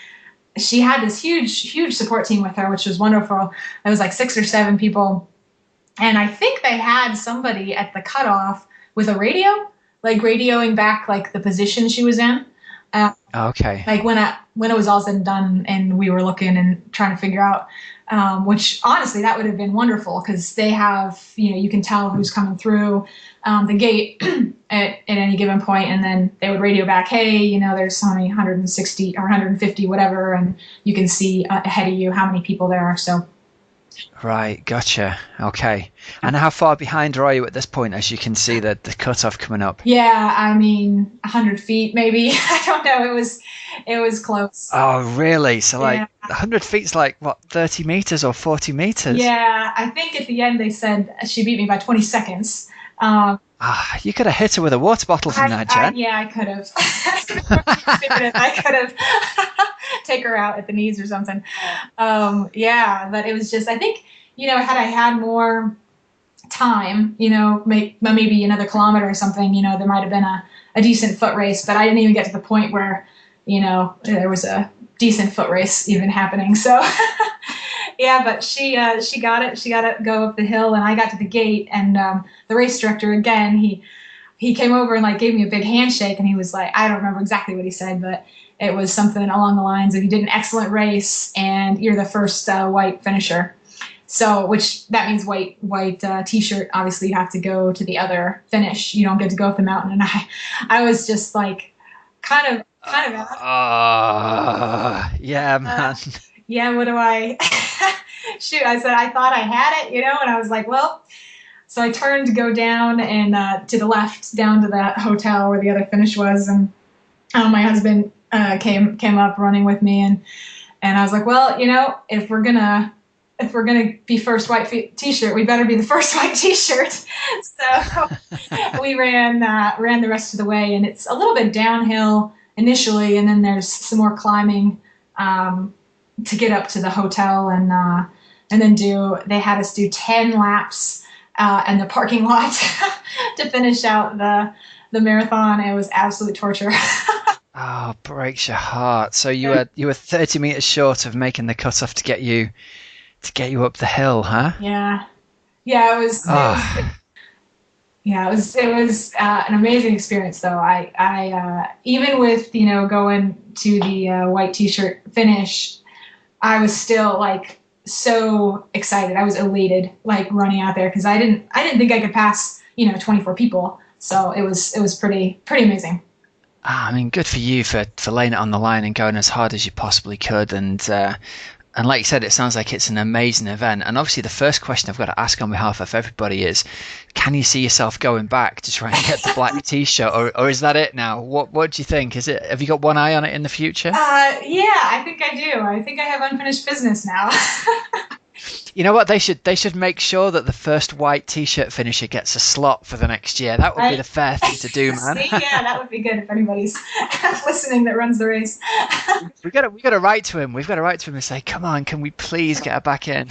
had this huge support team with her, which was wonderful. It was like 6 or 7 people, and I think they had somebody at the cutoff with a radio, like radioing back like the position she was in. Okay. Like when it was all said and done, and we were looking and trying to figure out, which honestly that would have been wonderful, because they have, you can tell who's coming through the gate at any given point, and then they would radio back, hey, there's only 160 or 150 whatever, and you can see ahead of you how many people there are. So. Right, gotcha. Okay. And how far behind are you at this point, as you can see the cutoff coming up? Yeah, I mean, 100 feet maybe. I don't know. It was close. Oh, really? So like 100 feet's like what, 30 meters or 40 meters? Yeah, I think at the end they said she beat me by 20 seconds. You could have hit her with a water bottle from that, Jen. Yeah, I could have. I could have take her out at the knees or something. Yeah, but it was just, I think, had I had more time, maybe another kilometer or something, there might have been a decent foot race, but I didn't even get to the point where, there was a decent foot race even happening. So yeah, but she got it. She got to go up the hill, and I got to the gate, and the race director, again, he came over and like gave me a big handshake, and he was like, I don't remember exactly what he said, but it was something along the lines of, you did an excellent race and you're the first white finisher. So, which that means white t-shirt. Obviously you have to go to the other finish. You don't get to go up the mountain. And I was just like, kind of. Yeah, man. Yeah. What do I, shoot. I said, I thought I had it, and I was like, well, so I turned to go down and to the left, down to that hotel where the other finish was. And my husband came up running with me, and I was like, well, if we're gonna be first white t-shirt, we better be the first white t-shirt. So we ran the rest of the way, and it's a little bit downhill initially, and then there's some more climbing to get up to the hotel, and then they had us do 10 laps in the parking lot to finish out the marathon. It was absolute torture. Oh, breaks your heart. So you were 30 meters short of making the cutoff to get you up the hill, huh? Yeah. It was an amazing experience, though. I even with going to the white t-shirt finish, I was still like so excited. I was elated, like running out there, because I didn't think I could pass 24 people. So it was pretty amazing. I mean, good for you for laying it on the line and going as hard as you possibly could. And like you said, it sounds like it's an amazing event. And obviously the first question I've got to ask on behalf of everybody is, can you see yourself going back to try and get the black t-shirt, or is that it now? What do you think? Have you got one eye on it in the future? Yeah, I think I do. I think I have unfinished business now. You know what? They should make sure that the first white t-shirt finisher gets a slot for the next year. That would be the fair thing to do, man. See, yeah, that would be good if anybody's listening that runs the race. We got to write to him. We've got to write to him and say, "Come on, can we please get her back in?"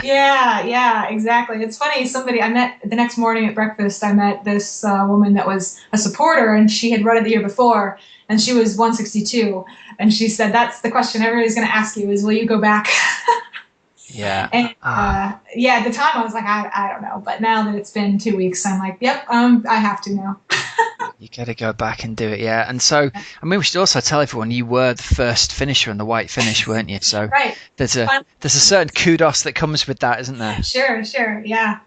Yeah, exactly. It's funny. I met the next morning at breakfast. I met this woman that was a supporter, and she had run it the year before, and she was 162. And she said, "That's the question everybody's going to ask you: is will you go back?" Yeah. And at the time I was like, I don't know, but now that it's been 2 weeks, I'm like, yep, I have to now. You got to go back and do it, yeah. And so, I mean, we should also tell everyone you were the first finisher on the white finish, weren't you? So right. There's a certain kudos that comes with that, isn't there? Sure, yeah,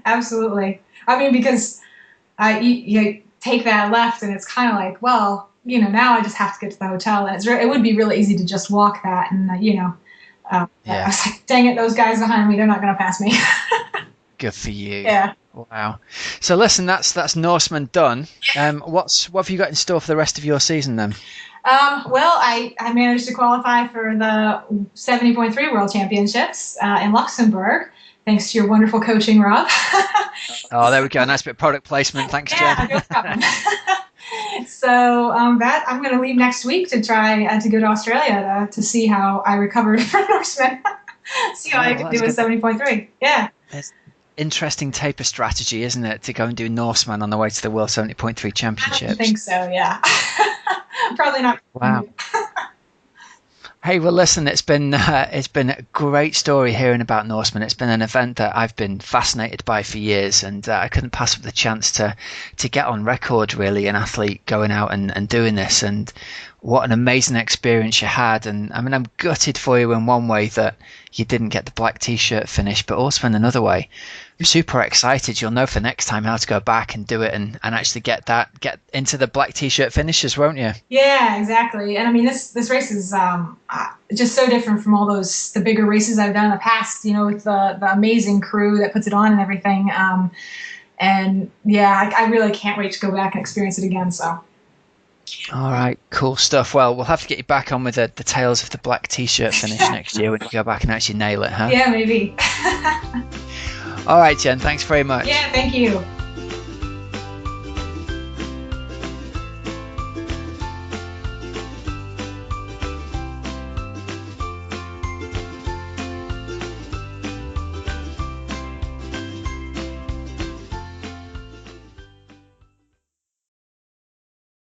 absolutely. I mean, because you take that left, and it's kind of like, well, now I just have to get to the hotel, and it would be really easy to just walk that, and I was like, dang it, those guys behind me, they're not going to pass me. Good for you. Yeah. Wow. So listen, that's Norseman done. What have you got in store for the rest of your season then? Well, I managed to qualify for the 70.3 World Championships in Luxembourg, thanks to your wonderful coaching, Rob. Oh, there we go. Nice bit of product placement. Thanks, Jen. Yeah, no problem. So that I'm going to leave next week to try to go to Australia to see how I recovered from Norseman. See how I can do with 70.3. Yeah. interesting taper strategy, isn't it, to go and do Norseman on the way to the World 70.3 Championships? I think so, yeah. Probably not. Wow. Hey, well, listen, it's been a great story hearing about Norseman. It's been an event that I've been fascinated by for years, and I couldn't pass up the chance to get on record, really, an athlete going out and doing this. And what an amazing experience you had. And I mean, I'm gutted for you in one way that you didn't get the black t-shirt finish, but also in another way, I'm super excited. You'll know for next time how to go back and do it and actually get into the black t-shirt finishes, won't you? Yeah, exactly. And I mean, this race is just so different from all the bigger races I've done in the past, you know, with the amazing crew that puts it on and everything. And yeah, I really can't wait to go back and experience it again. So. All right, cool stuff. Well, we'll have to get you back on with the tales of the black t-shirt finish next year when you go back and actually nail it, huh? Yeah, maybe. All right, Jen, thanks very much. Yeah, thank you.